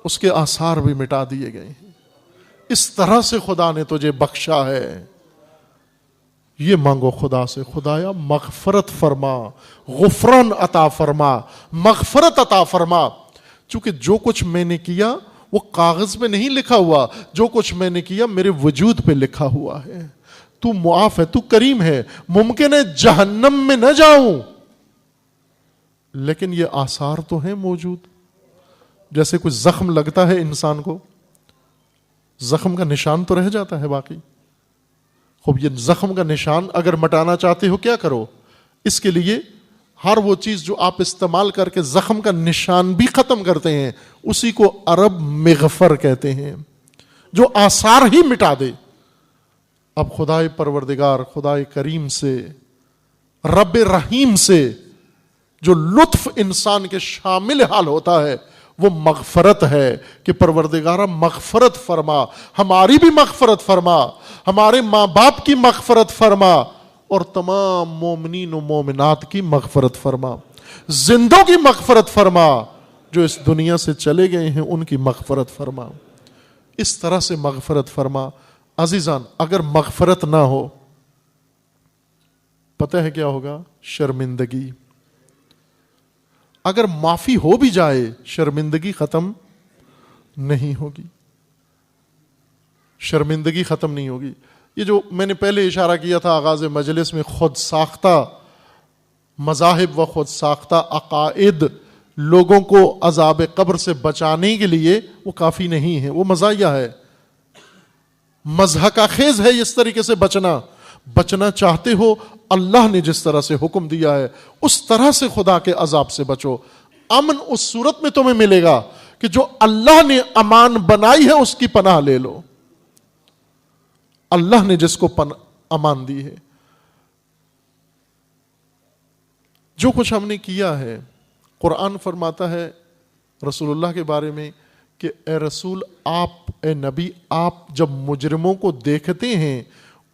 اس کے آثار بھی مٹا دیے گئے ہیں. اس طرح سے خدا نے تجھے بخشا ہے. یہ مانگو خدا سے، خدایا مغفرت فرما، غفران عطا فرما، مغفرت عطا فرما. چونکہ جو کچھ میں نے کیا وہ کاغذ پہ نہیں لکھا ہوا، جو کچھ میں نے کیا میرے وجود پہ لکھا ہوا ہے. تو معاف ہے، تو کریم ہے. ممکن ہے جہنم میں نہ جاؤں، لیکن یہ آثار تو ہیں موجود. جیسے کوئی زخم لگتا ہے انسان کو، زخم کا نشان تو رہ جاتا ہے باقی. خوب یہ زخم کا نشان اگر مٹانا چاہتے ہو کیا کرو؟ اس کے لیے ہر وہ چیز جو آپ استعمال کر کے زخم کا نشان بھی ختم کرتے ہیں، اسی کو عرب مغفر کہتے ہیں، جو آثار ہی مٹا دے. اب خدائے پروردگار، خدائے کریم سے، رب رحیم سے جو لطف انسان کے شامل حال ہوتا ہے وہ مغفرت ہے کہ پروردگارہ مغفرت فرما، ہماری بھی مغفرت فرما، ہمارے ماں باپ کی مغفرت فرما، اور تمام مومنین و مومنات کی مغفرت فرما. زندوں کی مغفرت فرما، جو اس دنیا سے چلے گئے ہیں ان کی مغفرت فرما. اس طرح سے مغفرت فرما. عزیزان اگر مغفرت نہ ہو پتہ ہے کیا ہوگا؟ شرمندگی. اگر معافی ہو بھی جائے شرمندگی ختم نہیں ہوگی، شرمندگی ختم نہیں ہوگی. یہ جو میں نے پہلے اشارہ کیا تھا آغاز مجلس میں، خود ساختہ مذاہب و خود ساختہ عقائد لوگوں کو عذاب قبر سے بچانے کے لیے وہ کافی نہیں ہے، وہ مزاحیہ ہے، مضحکہ خیز ہے. اس طریقے سے بچنا چاہتے ہو، اللہ نے جس طرح سے حکم دیا ہے اس طرح سے خدا کے عذاب سے بچو. امن اس صورت میں تمہیں ملے گا کہ جو اللہ نے امان بنائی ہے اس کی پناہ لے لو. اللہ نے جس کو امان دی ہے. جو کچھ ہم نے کیا ہے، قرآن فرماتا ہے رسول اللہ کے بارے میں کہ اے رسول آپ، اے نبی آپ جب مجرموں کو دیکھتے ہیں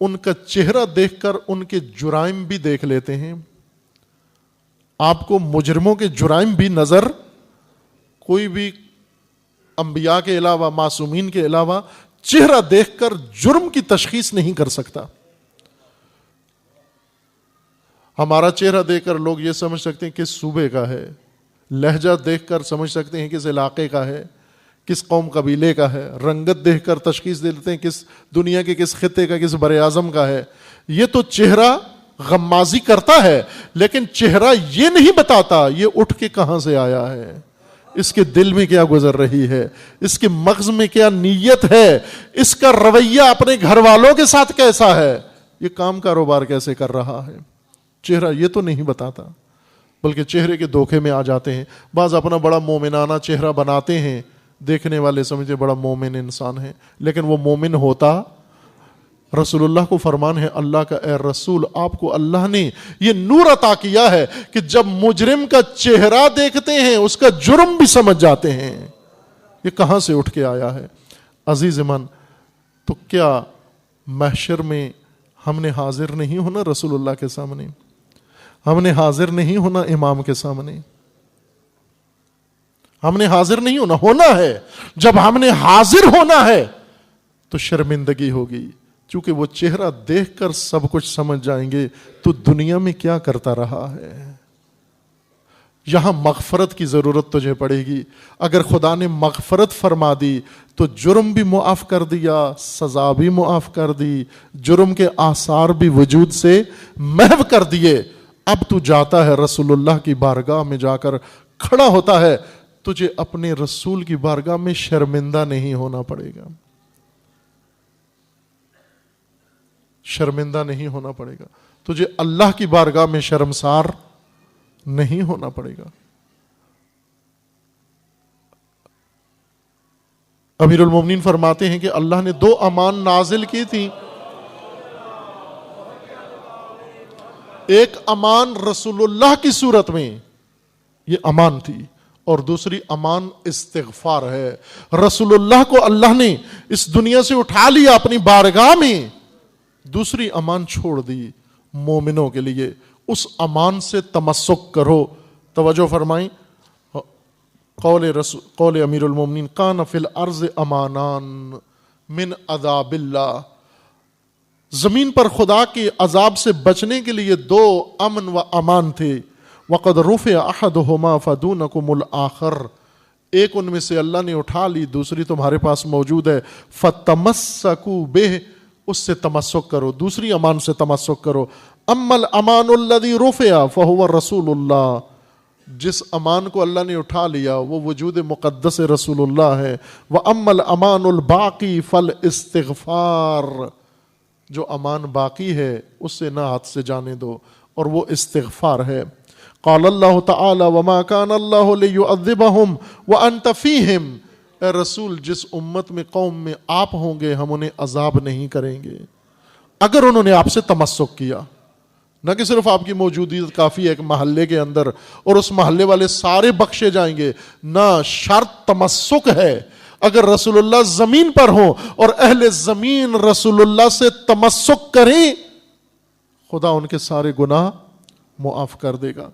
ان کا چہرہ دیکھ کر ان کے جرائم بھی دیکھ لیتے ہیں؟ آپ کو مجرموں کے جرائم بھی نظر، کوئی بھی انبیاء کے علاوہ، معصومین کے علاوہ چہرہ دیکھ کر جرم کی تشخیص نہیں کر سکتا؟ ہمارا چہرہ دیکھ کر لوگ یہ سمجھ سکتے ہیں کس صوبے کا ہے، لہجہ دیکھ کر سمجھ سکتے ہیں کس علاقے کا ہے، کس قوم قبیلے کا ہے، رنگت دیکھ کر تشخیص دے لیتے ہیں کس دنیا کے کس خطے کا، کس بر اعظم کا ہے۔ یہ تو چہرہ غمازی کرتا ہے، لیکن چہرہ یہ نہیں بتاتا یہ اٹھ کے کہاں سے آیا ہے، اس کے دل میں کیا گزر رہی ہے، اس کے مغز میں کیا نیت ہے، اس کا رویہ اپنے گھر والوں کے ساتھ کیسا ہے، یہ کام کاروبار کیسے کر رہا ہے۔ چہرہ یہ تو نہیں بتاتا، بلکہ چہرے کے دھوکے میں آ جاتے ہیں۔ بعض اپنا بڑا مومنانہ چہرہ بناتے ہیں، دیکھنے والے سمجھتے بڑا مومن انسان ہے، لیکن وہ مومن ہوتا؟ رسول اللہ کو فرمان ہے اللہ کا، اے رسول آپ کو اللہ نے یہ نور عطا کیا ہے کہ جب مجرم کا چہرہ دیکھتے ہیں اس کا جرم بھی سمجھ جاتے ہیں، یہ کہاں سے اٹھ کے آیا ہے۔ عزیز من، تو کیا محشر میں ہم نے حاضر نہیں ہونا رسول اللہ کے سامنے؟ ہم نے حاضر نہیں ہونا امام کے سامنے؟ ہم نے حاضر نہیں ہونا ہے۔ جب ہم نے حاضر ہونا ہے تو شرمندگی ہوگی، چونکہ وہ چہرہ دیکھ کر سب کچھ سمجھ جائیں گے تو دنیا میں کیا کرتا رہا ہے۔ یہاں مغفرت کی ضرورت تجھے پڑے گی۔ اگر خدا نے مغفرت فرما دی تو جرم بھی معاف کر دیا، سزا بھی معاف کر دی، جرم کے آثار بھی وجود سے محو کر دیے۔ اب تو جاتا ہے رسول اللہ کی بارگاہ میں، جا کر کھڑا ہوتا ہے، تجھے اپنے رسول کی بارگاہ میں شرمندہ نہیں ہونا پڑے گا، شرمندہ نہیں ہونا پڑے گا، تجھے اللہ کی بارگاہ میں شرمسار نہیں ہونا پڑے گا۔ امیر المومنین فرماتے ہیں کہ اللہ نے 2 امان نازل کی تھی، ایک امان رسول اللہ کی صورت میں یہ امان تھی، اور دوسری امان استغفار ہے۔ رسول اللہ کو اللہ نے اس دنیا سے اٹھا لیا اپنی بارگاہ میں، دوسری امان چھوڑ دی مومنوں کے لیے، اس امان سے تمسک کرو۔ توجہ فرمائیں، قول امیر المومنین کان فی الارض امانان من عذاب اللہ، زمین پر خدا کے عذاب سے بچنے کے لیے 2 امن و امان تھے۔ وقد رفع احدہما فدونکم الآخر، ایک ان میں سے اللہ نے اٹھا لی، دوسری تمہارے پاس موجود ہے۔ فتمسکوا بہ، اس سے تمسک کرو، دوسری امان سے تمسک کرو۔ اما الامان الذی رفع فہو رسول اللہ، جس امان کو اللہ نے اٹھا لیا وہ وجود مقدس رسول اللہ ہے۔ واما الامان الباقی فالاستغفار، جو امان باقی ہے اس سے نہ ہاتھ سے جانے دو، اور وہ استغفار ہے۔ قال اللہ تعالی وما كان اللہ لیعذبہم وانت فیہم، اے رسول جس امت میں، قوم میں آپ ہوں گے ہم انہیں عذاب نہیں کریں گے اگر انہوں نے آپ سے تمسک کیا۔ نہ کہ صرف آپ کی موجودگی کافی ہے ایک محلے کے اندر اور اس محلے والے سارے بخشے جائیں گے، نہ، شرط تمسک ہے۔ اگر رسول اللہ زمین پر ہوں اور اہل زمین رسول اللہ سے تمسک کریں، خدا ان کے سارے گناہ معاف کر دے گا۔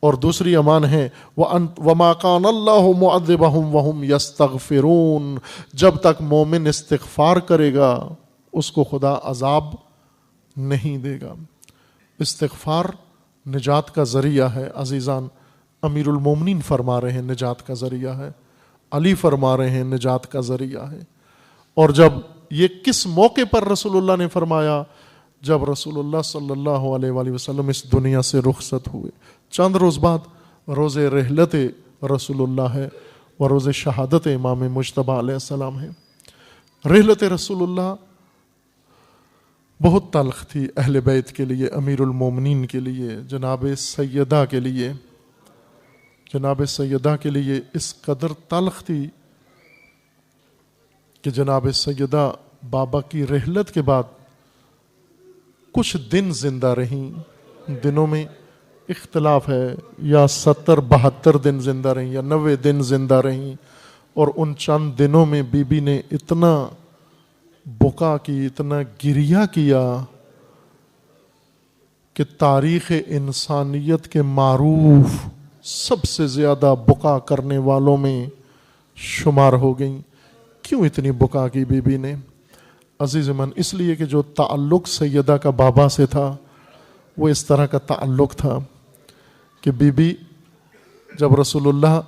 اور دوسری امان ہے وَمَا كَانَ اللَّهُ مُعَذِّبَهُمْ وَهُمْ يَسْتَغْفِرُونَ، جب تک مومن استغفار کرے گا اس کو خدا عذاب نہیں دے گا۔ استغفار نجات کا ذریعہ ہے عزیزان۔ امیر المومنین فرما رہے ہیں نجات کا ذریعہ ہے، علی فرما رہے ہیں نجات کا ذریعہ ہے۔ اور جب یہ کس موقع پر رسول اللہ نے فرمایا؟ جب رسول اللہ صلی اللہ علیہ وآلہ وسلم اس دنیا سے رخصت ہوئے، چند روز بعد روز رحلت رسول اللہ ہے اور روز شہادت امام مجتبیٰ علیہ السلام ہے۔ رحلت رسول اللہ بہت تلخ تھی اہل بیت کے لیے، امیر المومنین کے لیے، جناب سیدہ کے لیے، جناب سیدہ کے لیے اس قدر تلخ تھی کہ جناب سیدہ بابا کی رحلت کے بعد کچھ دن زندہ رہیں، دنوں میں اختلاف ہے، یا 70-72 دن زندہ رہیں یا 90 دن زندہ رہیں، اور ان چند دنوں میں بی بی نے اتنا بکا کی، اتنا گریہ کیا کہ تاریخ انسانیت کے معروف سب سے زیادہ بکا کرنے والوں میں شمار ہو گئیں۔ کیوں اتنی بکا کی بی بی نے؟ عزیز من، اس لیے کہ جو تعلق سیدہ کا بابا سے تھا وہ اس طرح کا تعلق تھا کہ بی بی جب رسول اللہ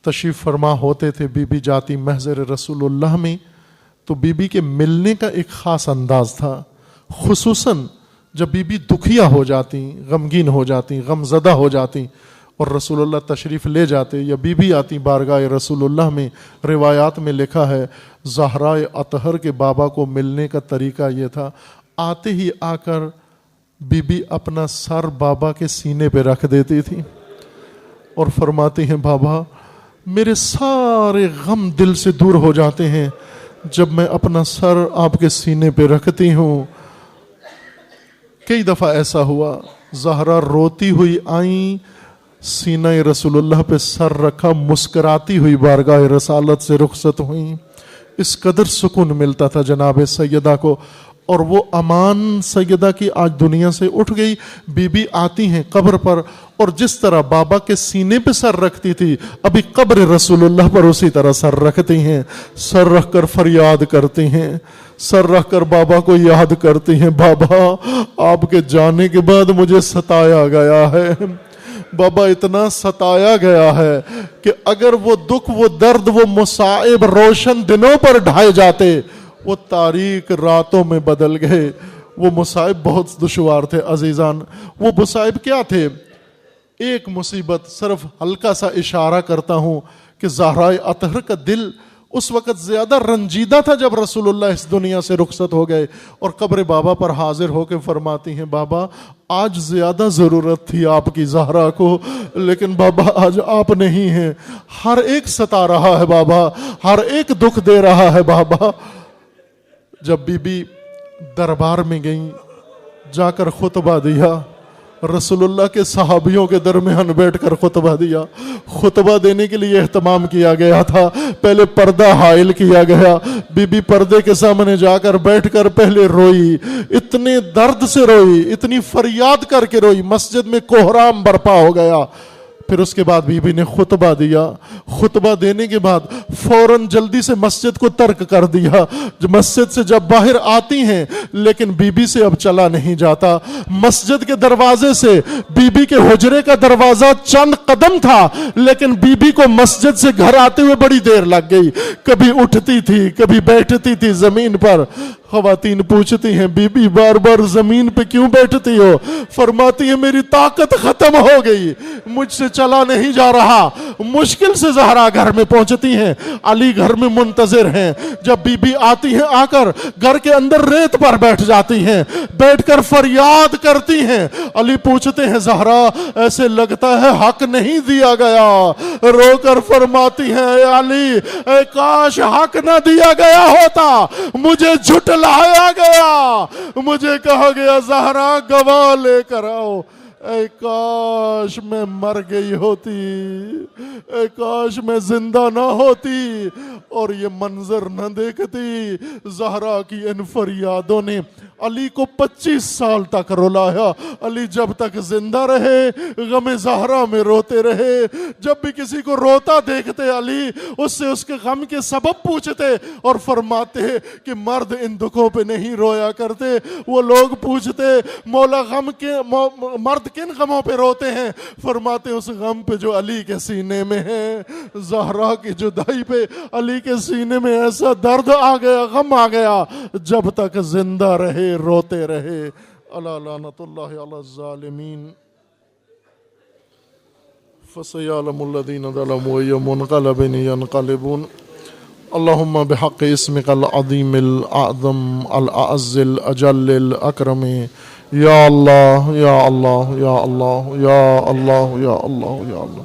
تشریف فرما ہوتے تھے، بی بی جاتی محضر رسول اللہ میں، تو بی بی کے ملنے کا ایک خاص انداز تھا، خصوصاً جب بی بی دکھیا ہو جاتی، غمگین ہو جاتی، غم زدہ ہو جاتی اور رسول اللہ تشریف لے جاتے یا بی بی آتی بارگاہ رسول اللہ میں۔ روایات میں لکھا ہے زہرائے اطہر کے بابا کو ملنے کا طریقہ یہ تھا، آتے ہی آ کر بی بی اپنا سر بابا کے سینے پہ رکھ دیتی تھی اور فرماتی ہیں بابا میرے سارے غم دل سے دور ہو جاتے ہیں جب میں اپنا سر آپ کے سینے پہ رکھتی ہوں۔ کئی دفعہ ایسا ہوا زہرا روتی ہوئی آئیں، سینہ رسول اللہ پہ سر رکھا، مسکراتی ہوئی بارگاہ رسالت سے رخصت ہوئیں۔ اس قدر سکون ملتا تھا جناب سیدہ کو، اور وہ امان سیدہ کی آج دنیا سے اٹھ گئی۔ بی بی آتی ہیں قبر پر اور جس طرح بابا کے سینے پہ سر رکھتی تھی ابھی قبر رسول اللہ پر اسی طرح سر رکھتی ہیں، سر رکھ کر فریاد کرتی ہیں، سر رکھ کر بابا کو یاد کرتی ہیں، بابا آپ کے جانے کے بعد مجھے ستایا گیا ہے، بابا اتنا ستایا گیا ہے کہ اگر وہ دکھ، وہ درد، وہ مصائب روشن دنوں پر ڈھائے جاتے وہ تاریک راتوں میں بدل گئے۔ وہ مصائب بہت دشوار تھے عزیزان۔ وہ مصائب کیا تھے؟ ایک مصیبت صرف ہلکا سا اشارہ کرتا ہوں کہ زہرائے اطہر کا دل اس وقت زیادہ رنجیدہ تھا جب رسول اللہ اس دنیا سے رخصت ہو گئے، اور قبر بابا پر حاضر ہو کے فرماتی ہیں بابا آج زیادہ ضرورت تھی آپ کی زہرا کو، لیکن بابا آج آپ نہیں ہیں، ہر ایک ستا رہا ہے بابا، ہر ایک دکھ دے رہا ہے بابا۔ جب بی بی دربار میں گئیں، جا کر خطبہ دیا، رسول اللہ کے صحابیوں کے درمیان بیٹھ کر خطبہ دیا۔ خطبہ دینے کے لیے اہتمام کیا گیا تھا، پہلے پردہ حائل کیا گیا، بی بی پردے کے سامنے جا کر بیٹھ کر پہلے روئی، اتنے درد سے روئی، اتنی فریاد کر کے روئی، مسجد میں کوہرام برپا ہو گیا۔ پھر اس کے بعد بی بی نے خطبہ دیا، خطبہ دینے کے بعد فوراً جلدی سے مسجد کو ترک کر دیا۔ مسجد سے جب باہر آتی ہیں لیکن بی بی سے اب چلا نہیں جاتا، مسجد کے دروازے سے بی بی کے حجرے کا دروازہ چند قدم تھا، لیکن بی بی کو مسجد سے گھر آتے ہوئے بڑی دیر لگ گئی، کبھی اٹھتی تھی کبھی بیٹھتی تھی زمین پر۔ خواتین پوچھتی ہیں بی بی بار بار زمین پہ کیوں بیٹھتی ہو؟ فرماتی ہے میری طاقت ختم ہو گئی، مجھ سے چلا نہیں جا رہا۔ مشکل سے زہرا گھر میں پہنچتی ہیں، علی گھر میں منتظر ہیں۔ جب بی بی آتی ہیں آ کر گھر کے اندر ریت پر بیٹھ جاتی ہیں، بیٹھ کر فریاد کرتی ہیں۔ علی پوچھتے ہیں زہرا ایسے لگتا ہے حق نہیں دیا گیا؟ رو کر فرماتی ہیں اے علی، اے کاش حق نہ دیا گیا ہوتا، مجھے جھٹلایا گیا، مجھے کہا گیا زہرا گواہ لے کر آؤ۔ اے کاش میں مر گئی ہوتی، اے کاش میں زندہ نہ ہوتی اور یہ منظر نہ دیکھتی۔ زہرا کی ان فریادوں نے علی کو 25 سال تک رلایا۔ علی جب تک زندہ رہے غم زہرا میں روتے رہے، جب بھی کسی کو روتا دیکھتے علی اس سے اس کے غم کے سبب پوچھتے اور فرماتے کہ مرد ان دکھوں پہ نہیں رویا کرتے۔ وہ لوگ پوچھتے مولا غم کے مرد کن غموں پہ روتے ہیں؟ فرماتے اس غم پہ جو علی کے سینے میں ہے۔ زہرا کی جدائی پہ علی کے سینے میں ایسا درد آ گیا، غم آ گیا، جب تک زندہ رہے روتے رہے۔ الا لعنت اللہ علی الظالمین فسيعلم الذين ظلموا أي منقلب ينقلبون اللهم بحق اسمك العظيم الأعظم الأعز الأجل الأكرم یا اللہ یا اللہ یا اللہ یا اللہ یا اللہ یا اللہ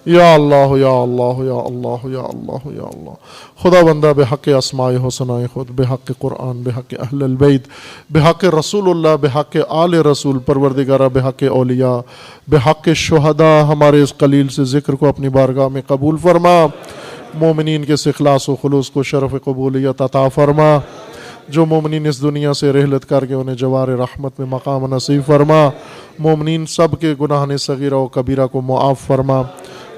یا اللہ یا اللہ یا اللہ یا اللہ یا اللہ۔ خدا بندہ بحق اسماء حسنہ خود، بحق قرآن، بحق اہل البیت، بحق رسول اللہ، بحق آل رسول، پروردگارہ بحق اولیاء، بحق شہداء، ہمارے اس قلیل سے ذکر کو اپنی بارگاہ میں قبول فرما۔ مومنین کے اخلاص و خلوص کو شرف قبولیت عطا فرما، جو مومنین اس دنیا سے رحلت کر کے انہیں جوار رحمت میں مقام نصیب فرما، مومنین سب کے گناہ صغیرہ و کبیرہ کو معاف فرما،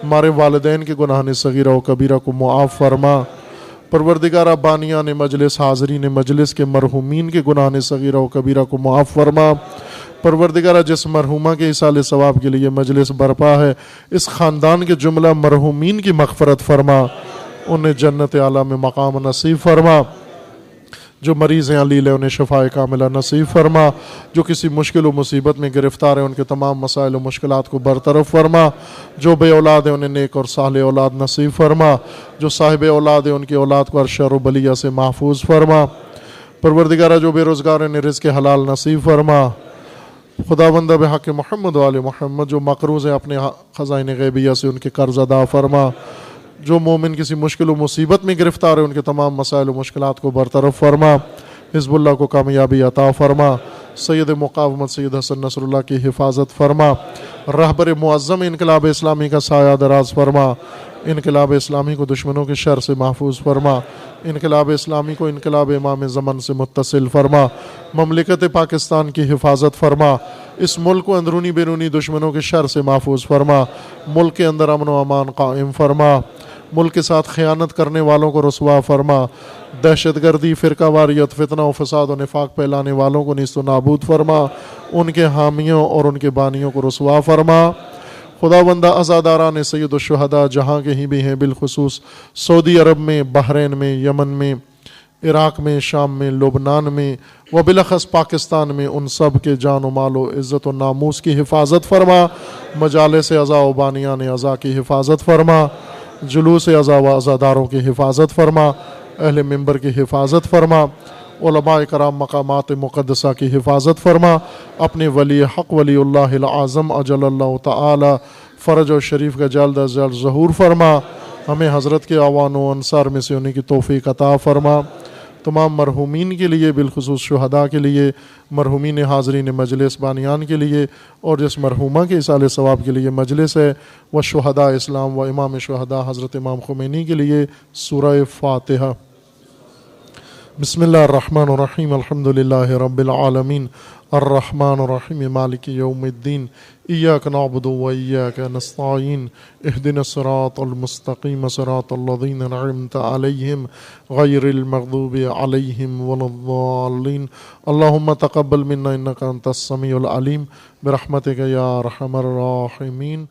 ہمارے والدین کے گناہ صغیرہ و کبیرہ کو معاف فرما، پروردگارہ بانیان مجلس حاضرین مجلس کے مرحومین کے گناہ صغیرہ و کبیرہ کو معاف فرما، پروردگارہ جس مرحومہ کے ایصال ثواب کے لیے مجلس برپا ہے اس خاندان کے جملہ مرحومین کی مغفرت فرما، انہیں جنت اعلیٰ میں مقام نصیب فرما، جو مریض ہیں علیل ہے انہیں شفاء کاملہ نصیب فرما، جو کسی مشکل و مصیبت میں گرفتار ہیں ان کے تمام مسائل و مشکلات کو برطرف فرما، جو بے اولاد ہیں انہیں نیک اور صالح اولاد نصیب فرما، جو صاحب اولاد ہیں ان کی اولاد کو ہر شر و بلیہ سے محفوظ فرما، پروردگارہ جو بے روزگار ہیں انہیں رزق حلال نصیب فرما، خدا بندہ بحق محمد و آل محمد جو مقروض ہیں اپنے خزائن غیبیہ سے ان کے قرض ادا فرما، جو مومن کسی مشکل و مصیبت میں گرفتار ہے ان کے تمام مسائل و مشکلات کو برطرف فرما، حزب اللہ کو کامیابی عطا فرما، سید مقاومت سید حسن نصر اللہ کی حفاظت فرما، رہبر معظم انقلاب اسلامی کا سایہ دراز فرما، انقلاب اسلامی کو دشمنوں کے شر سے محفوظ فرما، انقلاب اسلامی کو انقلاب امام زمن سے متصل فرما، مملکت پاکستان کی حفاظت فرما، اس ملک کو اندرونی بیرونی دشمنوں کے شر سے محفوظ فرما، ملک کے اندر امن و امان قائم فرما، ملک کے ساتھ خیانت کرنے والوں کو رسوا فرما، دہشت گردی، فرقہ واریت، فتنہ و فساد و نفاق پھیلانے والوں کو نیست و نابود فرما، ان کے حامیوں اور ان کے بانیوں کو رسوا فرما، خدا بندہ عزاداران سید الشہداء جہاں کہیں بھی ہیں، بالخصوص سعودی عرب میں، بحرین میں، یمن میں، عراق میں، شام میں، لبنان میں و بالاخص پاکستان میں، ان سب کے جان و مال و عزت و ناموس کی حفاظت فرما، مجالس اعضاء و بانیان اعضاء کی حفاظت فرما، جلوس اعضاء و عزاداروں کی حفاظت فرما، اہل منبر کی حفاظت فرما، علماء کرام مقامات مقدسہ کی حفاظت فرما، اپنے ولی حق ولی اللہ العظم اجل اللہ تعالی فرج و شریف کا جلد از جلد ظہور فرما، ہمیں حضرت کے اعوان و انصار میں سے ہونے کی توفیق عطا فرما، تمام مرحومین کے لیے، بالخصوص شہداء کے لیے، مرحومین حاضرین مجلس بانیان کے لیے، اور جس مرحومہ کے ایصال ثواب کے لیے مجلس ہے وہ شہداء اسلام و امام شہداء حضرت امام خمینی کے لیے سورہ فاتحہ۔ بسم اللہ الرحمن الرحیم، الحمد للہ رب العالمین، الرحمن الرحیم، مالک یوم الدین، ایاک نعبد و ایاک نستعین، اہدنا الصراط المستقیم، صراط الذین انعمت علیہم غیر المغضوب علیہم ولا الضالین، اللہم تقبل منا انک انت السمیع العلیم برحمتک یا ارحم الراحمین۔